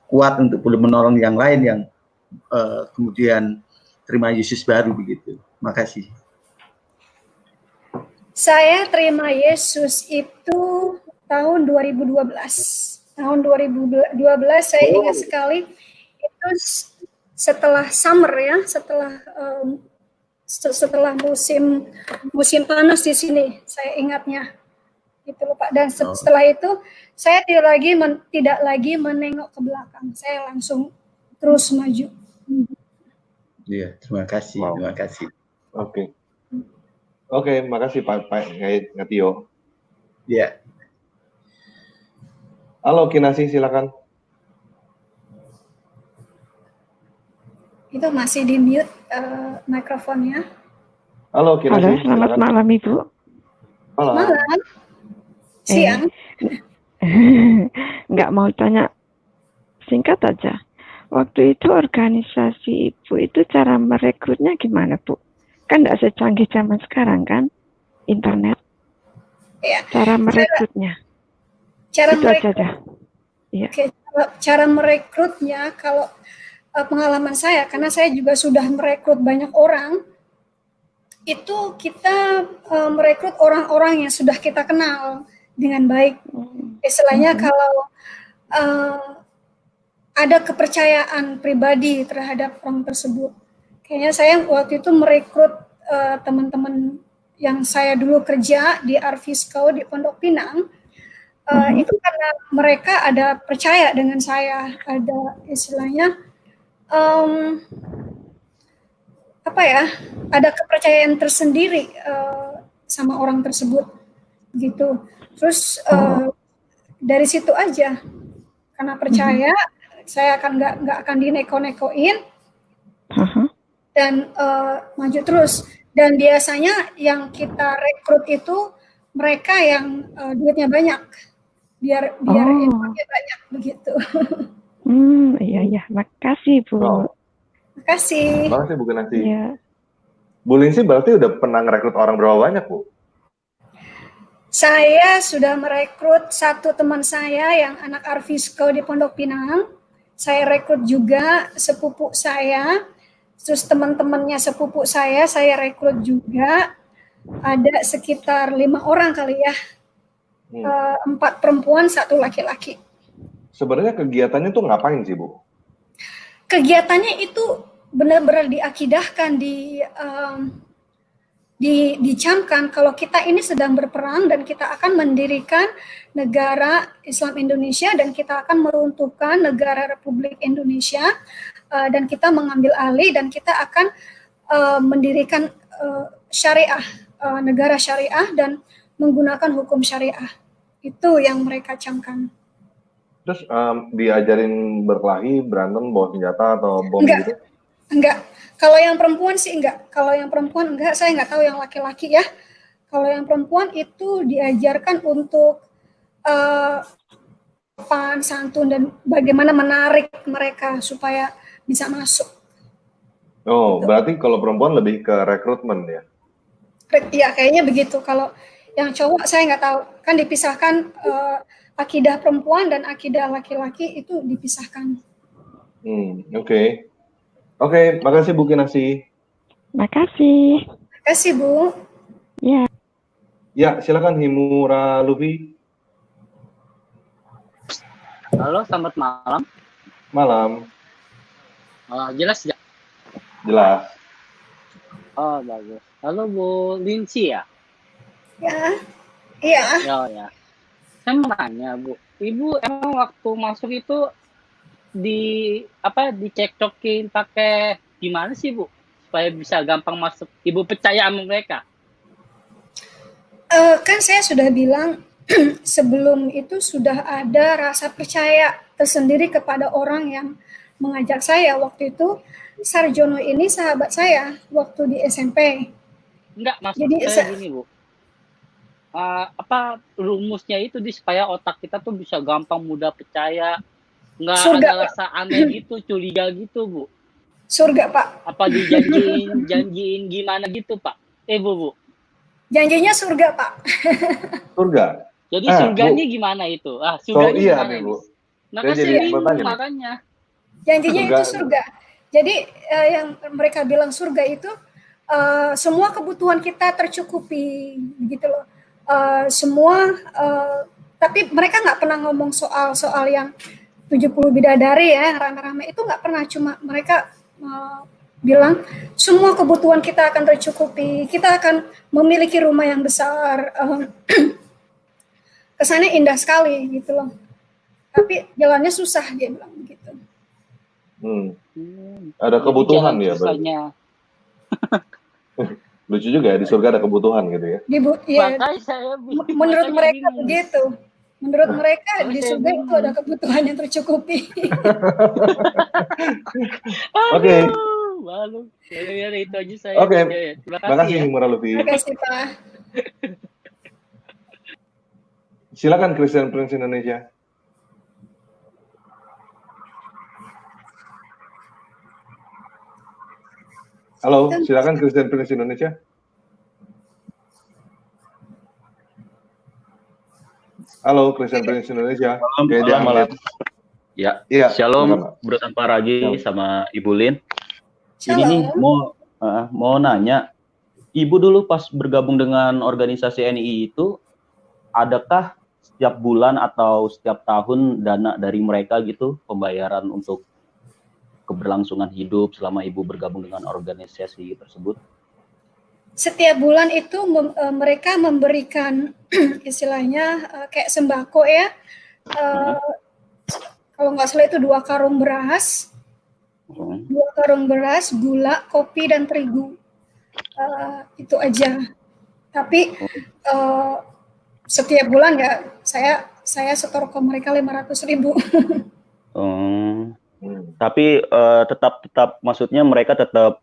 kuat untuk belum menolong yang lain yang kemudian terima Yesus baru begitu. Makasih. Saya terima Yesus itu tahun 2012. Tahun 2012 saya ingat sekali, itu setelah summer ya, setelah musim panas di sini, saya ingatnya gitu loh Pak. Dan setelah itu saya tidak lagi menengok ke belakang, saya langsung terus maju. Iya, terima kasih. Wow. Terima kasih. Oke, makasih Pak Ngatio. Iya. Halo Kinasi, silakan. Itu masih di mute mikrofonnya. Halo Kinasi. Halo, selamat malam Ibu. Malam. Siang. Nggak mau tanya, singkat aja. Waktu itu organisasi Ibu itu cara merekrutnya gimana Bu? Kan nggak secanggih zaman sekarang kan, internet. Ya. Cara merekrutnya. Cara merekrutnya, kalau pengalaman saya, karena saya juga sudah merekrut banyak orang, itu kita merekrut orang-orang yang sudah kita kenal dengan baik. Istilahnya kalau ada kepercayaan pribadi terhadap orang tersebut. Kayaknya saya waktu itu merekrut teman-teman yang saya dulu kerja di Arvisco di Pondok Pinang. Itu karena mereka ada percaya dengan saya, ada istilahnya ada kepercayaan tersendiri sama orang tersebut gitu. Terus dari situ aja, karena percaya, saya nggak akan dineko-nekoin dan maju terus. Dan biasanya yang kita rekrut itu mereka yang duitnya banyak. Biar infonya banyak begitu. Iya, makasih Bu. Makasih. Makasih Bu Kinasi. Iya. Bu Linsi berarti udah pernah ngerekrut orang berapa banyak Bu? Saya sudah merekrut satu teman saya yang anak Arvisco di Pondok Pinang. Saya rekrut juga sepupu saya. Terus teman-temannya sepupu saya rekrut juga. Ada sekitar 5 orang kali ya. 4 perempuan, 1 laki-laki. Sebenarnya kegiatannya tuh ngapain sih Bu? Kegiatannya itu benar-benar diakidahkan, dicamkan kalau kita ini sedang berperang dan kita akan mendirikan negara Islam Indonesia dan kita akan meruntuhkan negara Republik Indonesia dan kita mengambil alih dan kita akan mendirikan syariah, negara syariah dan menggunakan hukum syariah. Itu yang mereka camkan. Terus diajarin berkelahi, berantem, bawa senjata atau bom gitu? Enggak. Kalau yang perempuan sih enggak. Kalau yang perempuan enggak, saya enggak tahu yang laki-laki ya. Kalau yang perempuan itu diajarkan untuk sopan, santun, dan bagaimana menarik mereka supaya bisa masuk. Oh, gitu. Berarti kalau perempuan lebih ke rekrutmen ya? Iya, kayaknya begitu. Kalau yang cowok saya nggak tahu. Kan dipisahkan akidah perempuan dan akidah laki-laki itu dipisahkan. Oke. Oke, makasih Bu Kinasi. Makasih. Makasih Bu. Ya. Ya, silakan Himura Lufi. Halo, selamat malam. Malam. Jelas ya? Jelas. Oh, bagus. Halo Bu Linci ya? Ya. Iya. Ya. Saya mau nanya Bu, Ibu emang waktu masuk itu dicekcokin pakai gimana sih Bu supaya bisa gampang masuk? Ibu percaya sama mereka? Kan saya sudah bilang sebelum itu sudah ada rasa percaya tersendiri kepada orang yang mengajak saya. Waktu itu Sarjono ini sahabat saya waktu di SMP. Enggak, maksud saya gini Bu. Rumusnya itu supaya otak kita tuh bisa gampang mudah percaya, nggak surga, ada rasa aneh gitu, curiga gitu Bu. Surga Pak. Apa janjiin gimana gitu Pak? Bu. Janjinya surga Pak. Surga. Jadi surganya Bu, gimana itu? Surganya iya, gimana Bu. Maka saya bingung makanya. Janjinya surga. Itu surga. Jadi yang mereka bilang surga itu semua kebutuhan kita tercukupi gitu loh. Tapi mereka nggak pernah ngomong soal yang 70 bidadari ya, rame-rame itu nggak pernah, cuma mereka bilang semua kebutuhan kita akan tercukupi, kita akan memiliki rumah yang besar, kesannya indah sekali gitu loh, tapi jalannya susah, dia bilang begitu. Ada kebutuhan ya berarti. Lucu juga ya, di surga ada kebutuhan gitu ya. Menurut mereka begitu. Menurut mereka di surga itu ada kebutuhan yang tercukupi. Oke. Malu. Ya, itu aja saya. Oke. Terima kasih Himura Lufi. Terima kasih Pak. Silakan Christian Prince Indonesia. Halo, silakan Christian Prince Indonesia. Halo, Christian Prince Indonesia. Malam. Ya, shalom Bro Tanparagi sama Ibu Lin. Shalom. Ini nih mau nanya, Ibu dulu pas bergabung dengan organisasi NII itu, adakah setiap bulan atau setiap tahun dana dari mereka gitu, pembayaran untuk keberlangsungan hidup selama Ibu bergabung dengan organisasi tersebut? Setiap bulan itu mereka memberikan istilahnya kayak sembako ya. Kalau nggak salah itu 2 karung beras, 2 karung beras, gula, kopi, dan terigu. Itu aja. Tapi setiap bulan ya saya setor ke mereka 500.000. Tapi tetap maksudnya mereka tetap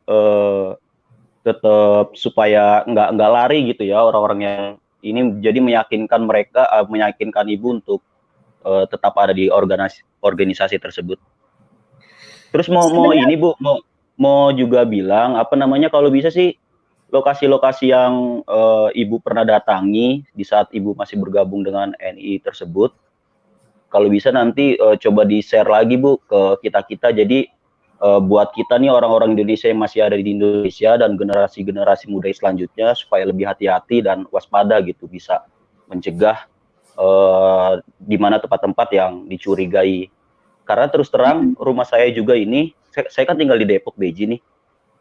supaya nggak lari gitu ya orang-orang yang ini, jadi meyakinkan Ibu untuk tetap ada di organisasi tersebut. Terus mau ini Bu, mau juga bilang kalau bisa sih lokasi-lokasi yang Ibu pernah datangi di saat Ibu masih bergabung dengan NII tersebut, kalau bisa nanti coba di-share lagi Bu ke kita-kita, jadi buat kita nih orang-orang Indonesia yang masih ada di Indonesia dan generasi-generasi muda selanjutnya supaya lebih hati-hati dan waspada gitu, bisa mencegah di mana tempat-tempat yang dicurigai. Karena terus terang rumah saya juga ini, saya kan tinggal di Depok Beji nih.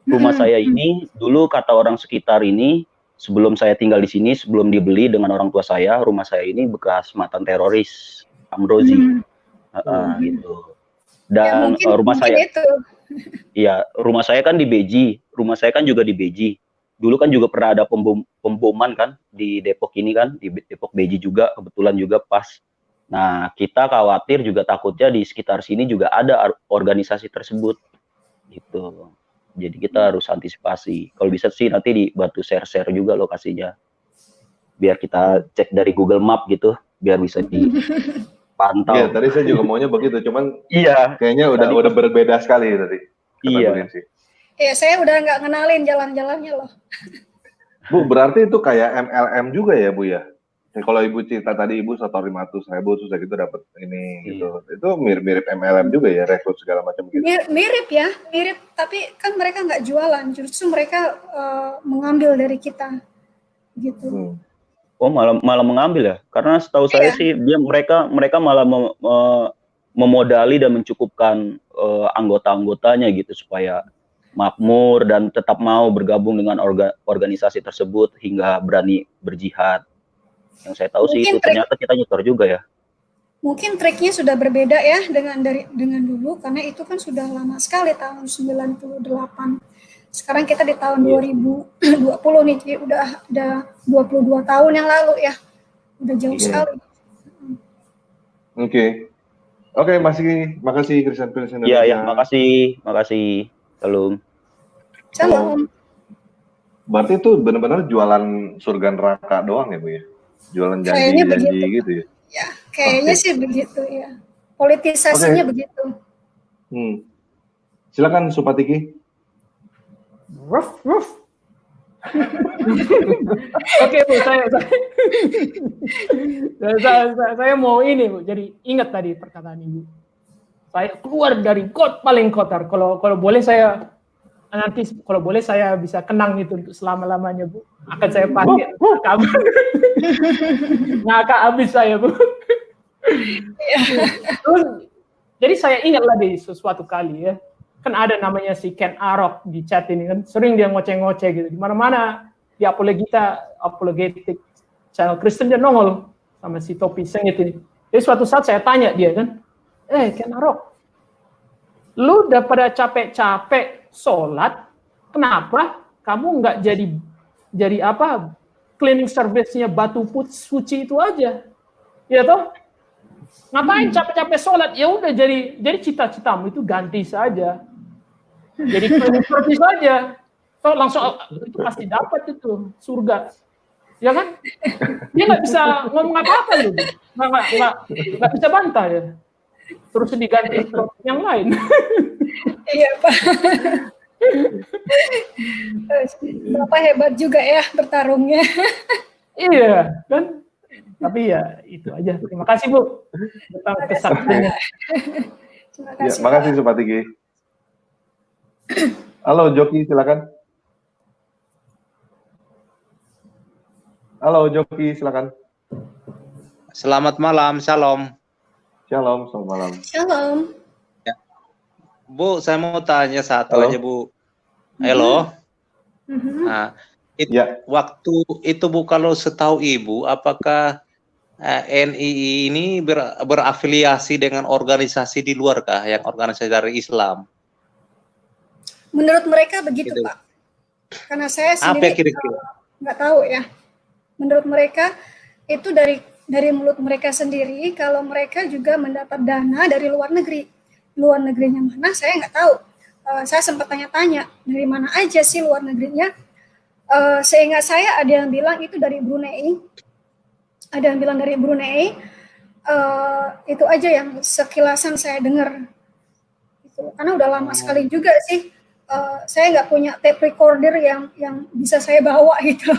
Rumah saya ini dulu kata orang sekitar ini sebelum saya tinggal di sini, sebelum dibeli dengan orang tua saya, rumah saya ini bekas mantan teroris Amrozi, gitu. Dan ya, rumah saya, itu. Iya, rumah saya kan di Beji, rumah saya kan juga di Beji. Dulu kan juga pernah ada pemboman kan di Depok ini kan, di Depok Beji juga, kebetulan juga pas. Nah, kita khawatir juga takutnya di sekitar sini juga ada organisasi tersebut, gitu. Jadi kita harus antisipasi. Kalau bisa sih nanti dibantu share-share juga lokasinya. Biar kita cek dari Google Map gitu, biar bisa dipantau. Iya, tadi saya juga maunya begitu, cuman iya, kayaknya udah berbeda sekali tadi. Iya. Iya, saya udah nggak kenalin jalan-jalannya loh. Bu, berarti itu kayak MLM juga ya, Bu ya? Kalau Ibu cerita tadi Ibu setor 500.000 susah gitu dapat ini gitu. Itu mirip-mirip MLM juga ya, rekrut segala macam gitu. Mirip ya, mirip. Tapi kan mereka nggak jualan, justru mereka mengambil dari kita, gitu. Oh, malah mengambil ya? Karena setahu saya sih mereka malah memodali dan mencukupkan anggota-anggotanya gitu supaya makmur dan tetap mau bergabung dengan organisasi tersebut hingga berani berjihad. Yang saya tahu sih itu ternyata kita nyetor juga ya. Mungkin triknya sudah berbeda ya dengan dulu karena itu kan sudah lama sekali tahun 98. Sekarang kita di tahun 2020 nih, jadi udah 22 tahun yang lalu ya. Udah jauh sekali. Oke, makasih Christian Pilsen. Iya, makasih. Salam. Berarti itu benar-benar jualan surga neraka doang ya, Bu ya? Jualan janji-janji gitu ya? Ya, kayaknya sih begitu ya. Politisasinya begitu. Silakan Supatiki. Ruf. Oke Bu, saya mau ini Bu. Jadi ingat tadi perkataan Ibu. Saya keluar dari got paling kotor. Kalau boleh saya nanti kalau boleh saya bisa kenang itu untuk selama-lamanya Bu. Akan saya pakai. Ngakak habis saya Bu. Terus, jadi saya ingat lagi sesuatu kali ya. Kan ada namanya si Ken Arok di chat ini kan. Sering dia ngoceh-ngoceh gitu. Di mana-mana di apologetic channel Kristen dia nongol sama si topi sengit ini. Jadi suatu saat saya tanya dia kan. Ken Arok, lu udah pada capek-capek sholat, kenapa kamu nggak jadi apa cleaning service-nya batu suci itu aja, ya toh? Ngapain capek-capek sholat? Ya udah jadi cita-citamu itu ganti saja, jadi cleaning service saja, toh langsung itu pasti dapat itu surga, ya kan? Dia nggak bisa ngomong apa-apa loh, nggak bisa bantah ya. Terus diganti yang lain. Iya Pak. Bapak hebat juga ya bertarungnya. Iya kan. Tapi ya itu aja. Terima kasih Bu. Tentang kesaksiannya. Terima kasih. Ya, makasih Supatiki. Halo Joki, silakan. Halo Joki, silakan. Selamat malam, shalom. Shalom, selamat malam. Shalom. Ya. Bu, saya mau tanya satu aja Bu. Halo. Nah, waktu itu Bu, kalau setahu Ibu, apakah NII ini berafiliasi dengan organisasi di luar kah, yang organisasi dari Islam? Menurut mereka begitu Pak. Karena saya sendiri nggak tahu ya. Menurut mereka itu dari mulut mereka sendiri, kalau mereka juga mendapat dana dari luar negeri. Luar negerinya mana, saya nggak tahu. Saya sempat tanya-tanya, dari mana aja sih luar negerinya. Seingat saya ada yang bilang itu dari Brunei. Ada yang bilang dari Brunei. Itu aja yang sekilasan saya dengar. Gitu. Karena udah lama sekali juga sih. Saya nggak punya tape recorder yang bisa saya bawa gitu.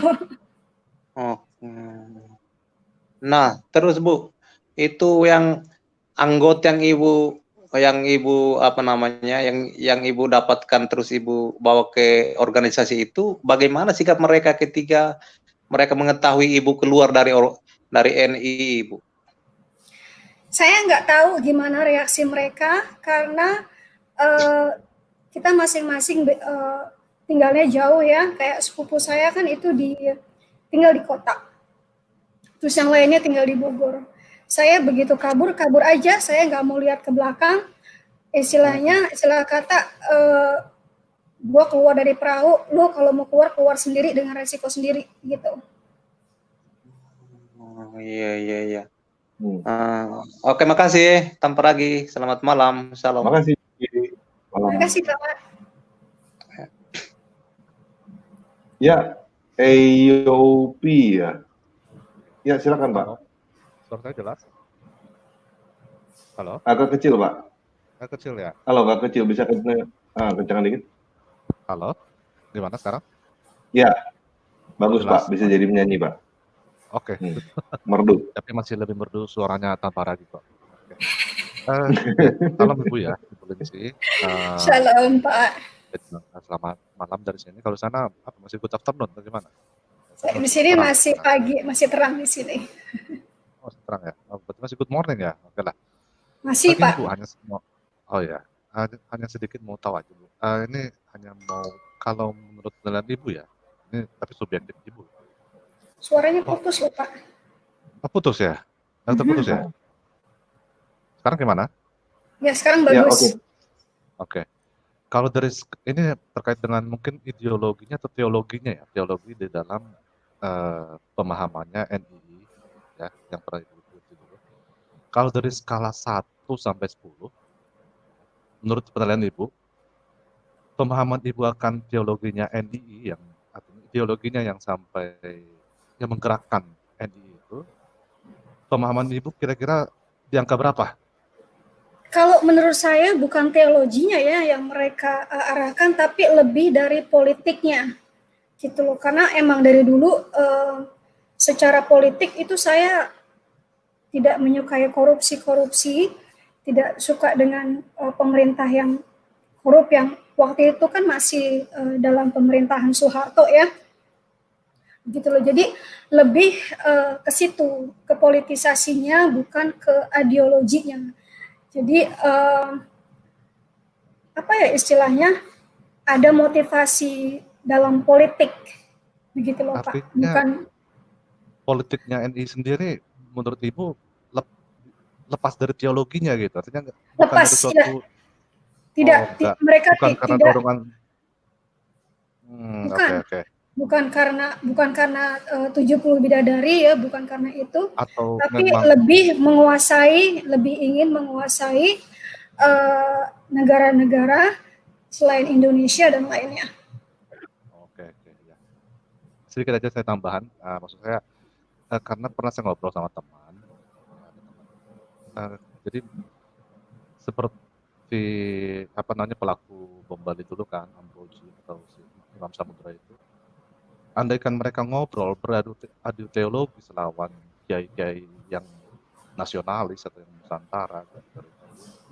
Nah, terus Bu, itu yang anggota yang Ibu apa namanya, yang Ibu dapatkan terus Ibu bawa ke organisasi itu, bagaimana sikap mereka ketika mereka mengetahui Ibu keluar dari NII, Ibu? Saya nggak tahu gimana reaksi mereka karena kita masing-masing tinggalnya jauh ya. Kayak sepupu saya kan itu tinggal di kota. Terus yang lainnya tinggal di Bogor. Saya begitu kabur aja, saya nggak mau lihat ke belakang. Istilah kata, gua keluar dari perahu, lu kalau mau keluar sendiri dengan resiko sendiri gitu. Oh, iya. Oke, makasih tanpa lagi. Selamat malam. Salam. Makasih. Terima kasih, Pak. Ya, AOP ya. Ya, silakan, Pak. Suara saya jelas? Halo? Agak kecil, Pak. Agak kecil ya? Halo, agak kecil. Bisa kencengan dikit? Halo? Gimana sekarang? Ya, bagus, jelas. Pak. Bisa jadi menyanyi, Pak. Oke. Merdu. Tapi masih lebih merdu suaranya tanpa lagi kok. Oke. Salam Ibu ya, Ibu Lindsay. Shalom, Pak. Selamat malam dari sini. Kalau sana apa, masih good afternoon bagaimana? Di sini masih pagi, masih terang di sini. Oh, terang ya. Oh, berarti masih good morning ya. Oke lah. Masih, Pak. Bu, hanya sedikit mau tahu aja, Bu. Ini hanya mau, kalau menurut penilaian Ibu ya, ini tapi subjektif Ibu. Suaranya putus loh, Pak. Oh, putus ya? Terputus ya? Sekarang gimana? Ya, sekarang bagus. Oke. Kalau dari ini terkait dengan mungkin ideologinya atau teologinya ya, teologi di dalam pemahamannya NII ya, yang pernah Ibu dulu. Kalau dari skala 1 sampai 10, menurut penilaian Ibu, pemahaman Ibu akan teologinya NII yang ideologinya yang sampai yang menggerakkan NII itu, pemahaman Ibu kira-kira di angka berapa? Kalau menurut saya bukan teologinya ya yang mereka arahkan, tapi lebih dari politiknya, gitu loh. Karena emang dari dulu secara politik itu saya tidak menyukai korupsi, tidak suka dengan pemerintah yang korup yang waktu itu kan masih dalam pemerintahan Soeharto ya, gitu loh. Jadi lebih ke situ, ke politisasinya bukan ke ideologinya. Jadi apa ya istilahnya, ada motivasi dalam politik, begitu loh Pak. Bukan politiknya NI sendiri menurut Ibu lepas dari teologinya gitu, artinya lepas tidak, mereka bukan karena tidak dorongan bukan karena 70 bidadari ya, bukan karena itu, atau tapi memang lebih ingin menguasai negara-negara selain Indonesia dan lainnya. Oke, ya. Sedikit aja saya tambahan, maksud saya karena pernah saya ngobrol sama teman, jadi seperti apa namanya pelaku bom Bali dulu kan, Ambroji atau Imam Samudra itu. Andaikan mereka ngobrol beradu teologi lawan kiai-kiai yang nasionalis atau yang Nusantara,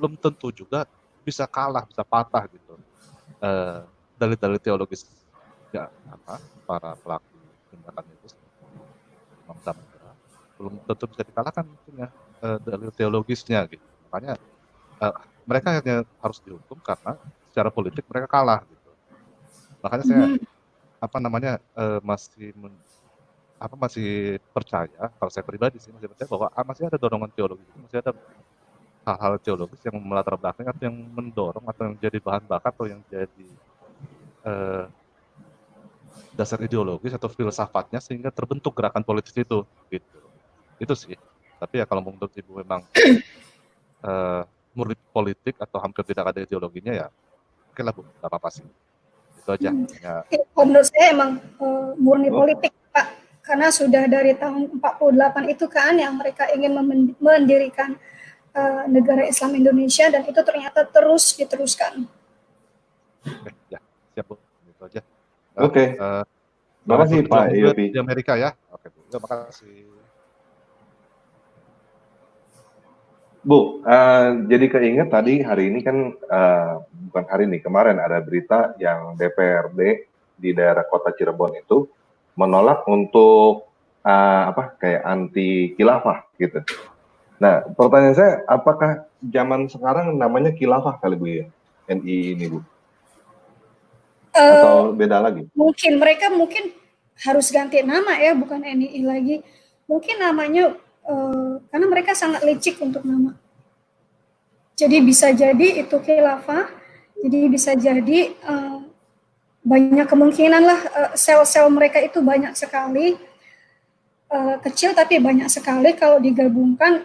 belum tentu juga bisa kalah, bisa patah gitu dalil-dalil teologis ya para pelaku tindakan itu Imam Samudra belum tentu bisa dikalahkan tentunya dalil teologisnya gitu. Makanya mereka hanya harus dihukum karena secara politik mereka kalah gitu. Makanya saya masih percaya, kalau saya pribadi sih masih percaya bahwa masih ada dorongan teologis, masih ada hal-hal teologis yang melatar belakang atau yang mendorong atau yang jadi bahan bakar atau yang jadi dasar ideologis atau filsafatnya sehingga terbentuk gerakan politis itu gitu. Itu sih. Tapi ya kalau menurut Ibu memang murni politik atau hampir tidak ada ideologinya ya oke lah Bu, nggak apa-apa sih. Itu aja. Ya. Menurut saya emang murni politik Pak, karena sudah dari tahun 48 itu kan yang mereka ingin mendirikan negara Islam Indonesia dan itu ternyata terus diteruskan. Oke, ya siap Bu, itu aja. Oke. Terima kasih Pak Yopi. Di Amerika ya. Oke Bu, terima kasih. Bu, jadi keinget tadi hari ini kan, bukan hari ini, kemarin ada berita yang DPRD di daerah kota Cirebon itu menolak untuk kayak anti khilafah gitu. Nah, pertanyaan saya, apakah zaman sekarang namanya khilafah kali Bu ya, NI ini Bu? Atau beda lagi? Mungkin mereka harus ganti nama ya, bukan NII lagi. Mungkin namanya karena mereka sangat licik untuk nama. Jadi bisa jadi itu khilafah, jadi bisa jadi banyak kemungkinan lah sel-sel mereka itu banyak sekali, kecil tapi banyak sekali, kalau digabungkan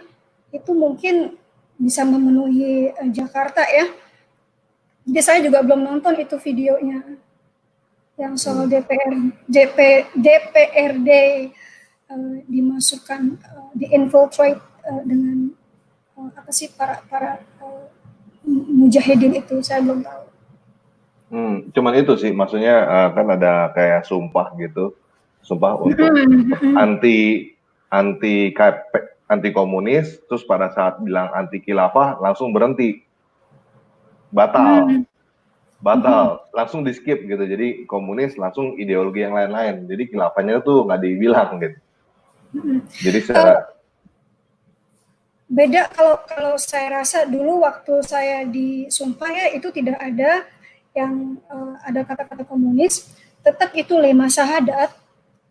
itu mungkin bisa memenuhi Jakarta ya. Jadi saya juga belum nonton itu videonya yang soal DPRD dimasukkan, diinfiltrate dengan apa sih para mujahidin itu, saya belum tahu. Cuman itu sih maksudnya kan ada kayak sumpah gitu, sumpah untuk anti komunis, terus pada saat bilang anti khilafah langsung berhenti, batal, langsung di skip gitu. Jadi komunis langsung ideologi yang lain-lain, jadi khilafahnya tuh nggak dibilang gitu. Jadi secara beda kalau saya rasa dulu waktu saya disumpah ya, itu tidak ada yang ada kata-kata komunis, tetap itu 5 syahadat,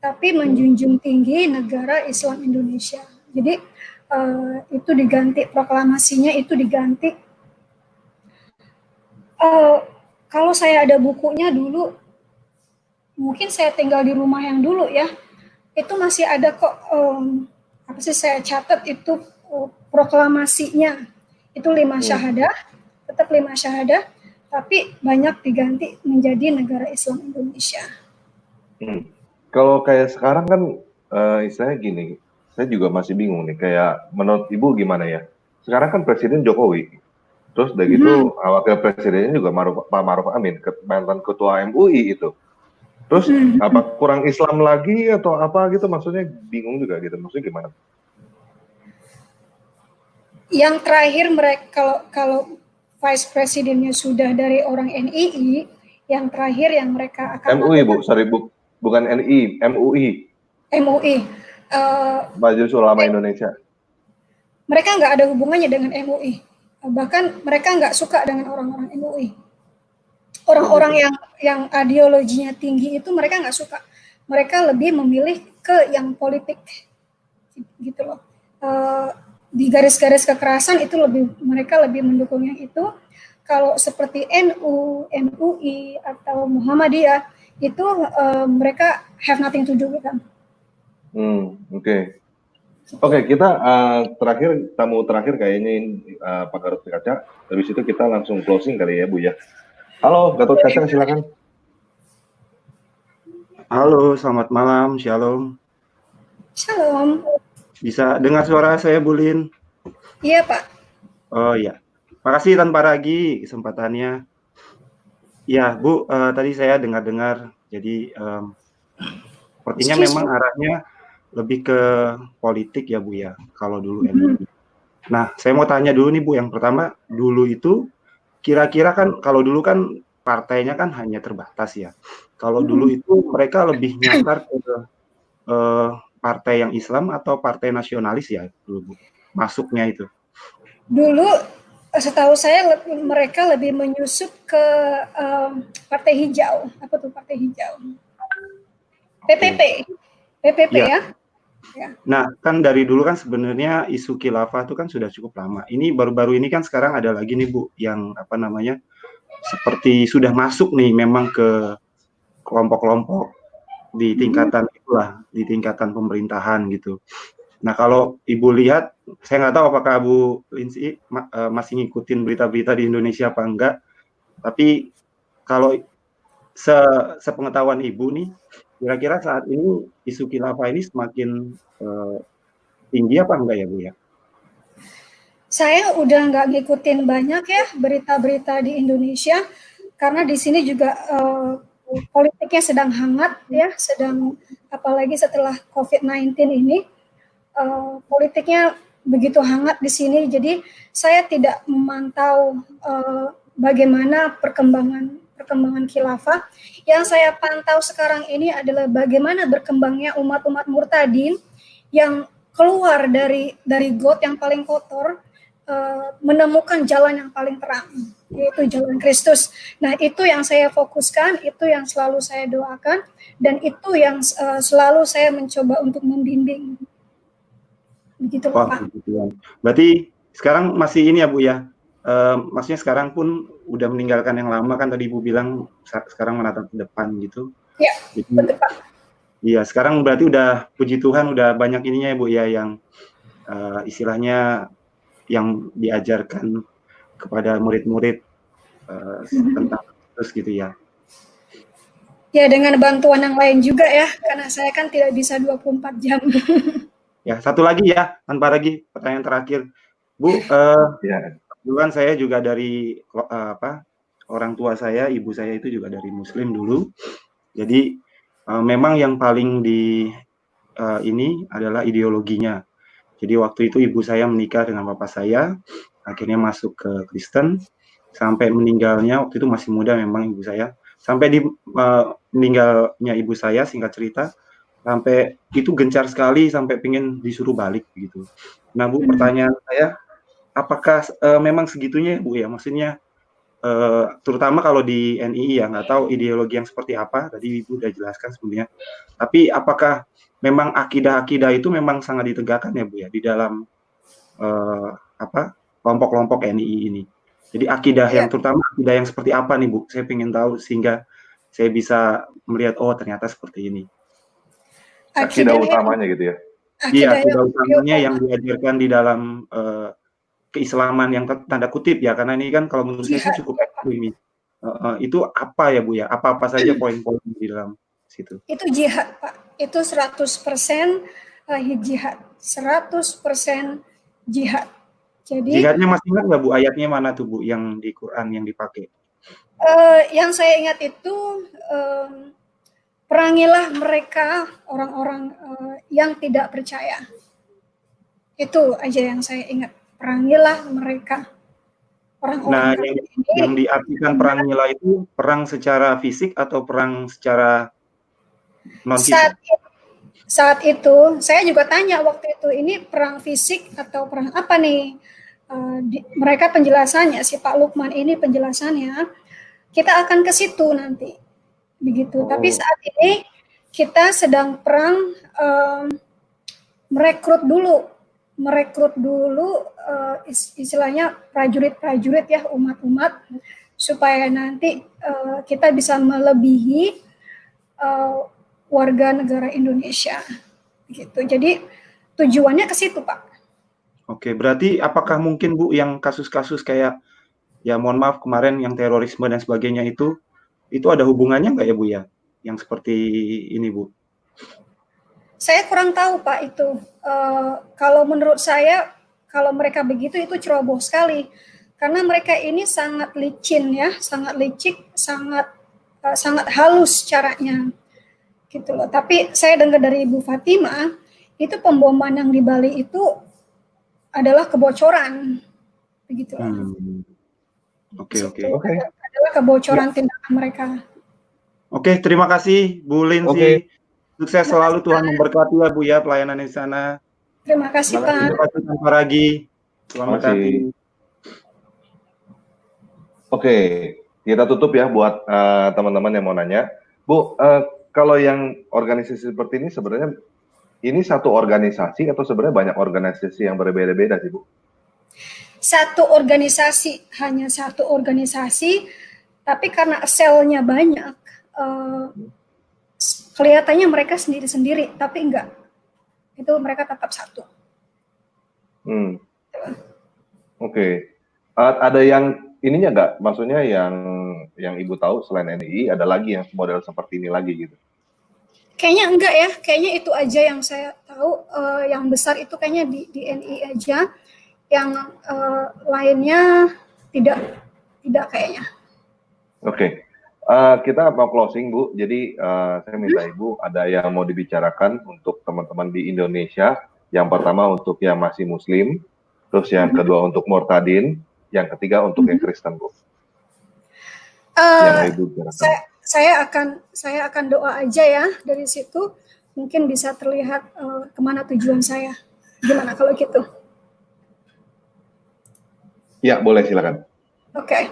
tapi menjunjung tinggi negara Islam Indonesia. Jadi itu diganti, proklamasinya itu diganti. Kalau saya ada bukunya dulu, mungkin saya tinggal di rumah yang dulu ya, itu masih ada kok, apa sih saya catat itu proklamasinya, itu 5 syahadah, tetap 5 syahadah, tapi banyak diganti menjadi negara Islam Indonesia. Kalau kayak sekarang kan istilahnya gini, saya juga masih bingung nih, kayak menurut Ibu gimana ya? Sekarang kan Presiden Jokowi, terus udah gitu wakil presidennya juga Pak Maruf Amin, mantan ketua MUI itu. Terus apa kurang Islam lagi atau apa gitu, maksudnya bingung juga gitu, maksudnya gimana? Yang terakhir mereka kalau Vice Presidennya sudah dari orang NII, yang terakhir yang mereka akan MUI Bu, sorry Bu, bukan NII, MUI. MUI. Majelis Ulama Indonesia. Mereka nggak ada hubungannya dengan MUI. Bahkan mereka nggak suka dengan orang-orang MUI. Orang-orang yang ideologinya tinggi itu mereka nggak suka. Mereka lebih memilih ke yang politik, gitu loh. Di garis-garis kekerasan itu mereka lebih mendukung yang itu. Kalau seperti NU, MUI atau Muhammadiyah itu mereka have nothing to do with them. Oke, kita tamu terakhir kayaknya Pak Gatot Kaca. Habis itu kita langsung closing kali ya Bu ya. Halo Gatot Kaca, silakan. Halo, selamat malam, shalom. Shalom. Bisa dengar suara saya, Bu Lin? Iya, Pak. Oh iya. Makasih Tan Paragi kesempatannya. Ya, Bu, tadi saya dengar-dengar, jadi sepertinya memang arahnya lebih ke politik ya, Bu ya, kalau dulu MUI. Nah, saya mau tanya dulu nih, Bu, yang pertama, dulu itu kira-kira kan, kalau dulu kan partainya kan hanya terbatas ya. Kalau dulu itu mereka lebih nyasar ke partai yang Islam atau partai nasionalis ya dulu, Bu, masuknya itu? Dulu setahu saya mereka lebih menyusup ke partai hijau. Apa tuh partai hijau? PPP ya. Nah, kan dari dulu kan sebenarnya isu khilafah itu kan sudah cukup lama. Ini baru-baru ini kan sekarang ada lagi nih Bu, yang apa namanya, seperti sudah masuk nih memang ke kelompok-kelompok di tingkatan itulah, di tingkatan pemerintahan gitu. Nah, kalau Ibu lihat, saya nggak tahu apakah Bu Lindsay masih ngikutin berita-berita di Indonesia apa enggak, tapi kalau sepengetahuan Ibu nih, kira-kira saat ini isu khilafah ini semakin tinggi apa enggak ya Bu ya? Saya udah nggak ngikutin banyak ya berita-berita di Indonesia, karena di sini juga politiknya sedang hangat ya, apalagi setelah COVID-19 ini, politiknya begitu hangat di sini. Jadi saya tidak memantau bagaimana perkembangan khilafah. Yang saya pantau sekarang ini adalah bagaimana berkembangnya umat-umat murtadin yang keluar dari got yang paling kotor menemukan jalan yang paling terang, yaitu jalan Kristus. Nah, itu yang saya fokuskan, itu yang selalu saya doakan, dan itu yang selalu saya mencoba untuk membimbing. Begitu, Pak. Berarti sekarang masih ini ya, Bu ya? Maksudnya sekarang pun udah meninggalkan yang lama kan, tadi Ibu bilang sekarang menatap ke depan gitu. Ya, betul, Pak. Iya, sekarang berarti udah, puji Tuhan, udah banyak ininya ya Bu ya, yang istilahnya yang diajarkan kepada murid-murid tentang Kristus gitu ya. Ya, dengan bantuan yang lain juga ya, karena saya kan tidak bisa 24 jam. Ya, satu lagi ya, tanpa lagi pertanyaan terakhir. Bu, duluan saya juga dari orang tua saya, ibu saya itu juga dari Muslim dulu. Jadi memang yang paling ini adalah ideologinya. Jadi waktu itu ibu saya menikah dengan bapak saya, akhirnya masuk ke Kristen, sampai meninggalnya waktu itu masih muda memang ibu saya. Sampai di meninggalnya ibu saya, singkat cerita, sampai itu gencar sekali sampai pengen disuruh balik begitu. Nah Bu, pertanyaan saya, apakah memang segitunya Bu ya? Maksudnya terutama kalau di NII ya, nggak tahu ideologi yang seperti apa, tadi Ibu udah jelaskan sebenarnya. Tapi apakah memang akidah-akidah itu memang sangat ditegakkan ya Bu ya di dalam kelompok-kelompok NII ini? Jadi akidah yang terutama akidah yang seperti apa nih Bu? Saya pengen tahu sehingga saya bisa melihat oh ternyata seperti ini. Akidah utamanya gitu ya? Iya, akidah utamanya yang diajarkan di dalam keislaman yang tanda kutip ya, karena ini kan kalau menurut saya cukup ekstrim. Itu apa ya Bu ya? Apa-apa saja poin-poin di dalam situ? Itu jihad, Pak. Itu 100% jihad. 100% jihad. Jadi jihadnya masih ingat nggak Bu? Ayatnya mana tuh Bu yang di Quran yang dipakai? Yang saya ingat itu perangilah mereka orang-orang yang tidak percaya. Itu aja yang saya ingat. Perangilah mereka orang-orang. Nah, yang diartikan perangilah itu perang secara fisik atau perang secara non fisik? Saat itu saya juga tanya waktu itu, ini perang fisik atau perang apa nih? Mereka penjelasannya, si Pak Lukman ini penjelasannya, kita akan ke situ nanti, begitu. Tapi saat ini kita sedang perang merekrut dulu istilahnya prajurit-prajurit ya, umat-umat, supaya nanti kita bisa melebihi warga negara Indonesia, gitu. Jadi tujuannya ke situ, Pak. Oke, berarti apakah mungkin Bu yang kasus-kasus kayak ya mohon maaf kemarin yang terorisme dan sebagainya itu ada hubungannya nggak ya Bu ya, yang seperti ini Bu? Saya kurang tahu Pak itu. Kalau menurut saya, kalau mereka begitu itu ceroboh sekali, karena mereka ini sangat licin ya, sangat licik, sangat halus caranya, gitu loh. Tapi saya dengar dari Ibu Fatima, itu pemboman yang di Bali itu adalah kebocoran, begitu loh. Oke. Adalah kebocoran tindakan mereka. Oke, terima kasih Bu Lindsay. Sukses selalu, Tuhan memberkati ya Bu ya pelayanan di sana. Terima kasih Pak. Terima kasih Pak Ragi. Selamat datang. Oke, kita tutup ya buat teman-teman yang mau nanya. Bu, kalau yang organisasi seperti ini sebenarnya ini satu organisasi atau sebenarnya banyak organisasi yang berbeda-beda sih Bu? Hanya satu organisasi, tapi karena selnya banyak, kelihatannya mereka sendiri-sendiri, tapi enggak. Itu mereka tetap satu. Oke. Ada yang ininya enggak? Maksudnya yang Ibu tahu selain NII ada lagi yang model seperti ini lagi gitu? Kayaknya enggak ya. Kayaknya itu aja yang saya tahu. Yang besar itu kayaknya di NII aja. Yang lainnya tidak kayaknya. Oke. Kita mau closing Bu, jadi saya minta Ibu ada yang mau dibicarakan untuk teman-teman di Indonesia. Yang pertama untuk yang masih Muslim, terus yang kedua untuk Murtadin, yang ketiga untuk yang Kristen Bu. Yang Ibu bicarakan. Saya akan doa aja ya dari situ, mungkin bisa terlihat kemana tujuan saya. Gimana kalau gitu? Ya, boleh silakan. Oke.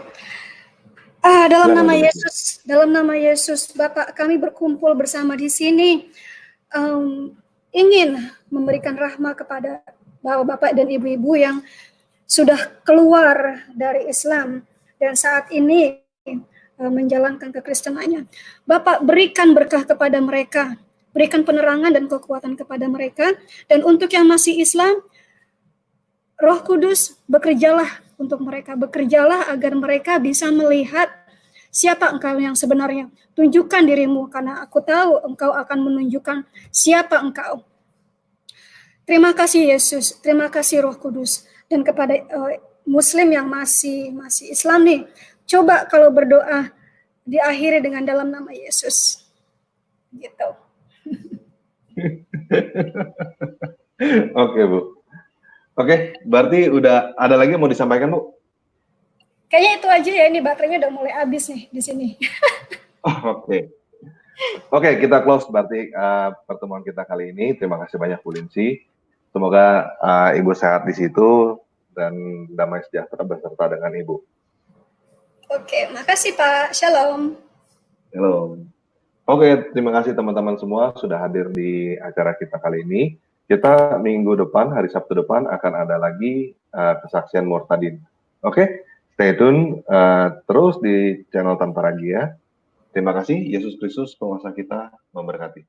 Dalam nama Yesus, Bapak, kami berkumpul bersama di sini ingin memberikan rahmat kepada bapak-bapak dan ibu-ibu yang sudah keluar dari Islam dan saat ini menjalankan kekristenannya. Bapak, berikan berkah kepada mereka, berikan penerangan dan kekuatan kepada mereka, dan untuk yang masih Islam, Roh Kudus bekerjalah untuk mereka, bekerjalah agar mereka bisa melihat siapa Engkau yang sebenarnya. Tunjukkan dirimu, karena aku tahu Engkau akan menunjukkan siapa Engkau. Terima kasih Yesus, terima kasih Roh Kudus. Dan kepada Muslim yang masih Islam nih, coba kalau berdoa diakhiri dengan dalam nama Yesus. Gitu. Oke, Bu. Oke, berarti udah ada lagi yang mau disampaikan, Bu? Kayaknya itu aja ya, ini baterainya udah mulai habis nih di sini. Oke, kita close berarti pertemuan kita kali ini. Terima kasih banyak Bu Lindsay. Semoga Ibu sehat di situ dan damai sejahtera beserta dengan Ibu. Oke, makasih Pak. Shalom. Shalom. Oke, terima kasih teman-teman semua sudah hadir di acara kita kali ini. Kita minggu depan, hari Sabtu depan akan ada lagi kesaksian Murtadin. Oke, stay tune terus di channel Tanpa Ragia. Terima kasih, Yesus Kristus penguasa kita memberkati.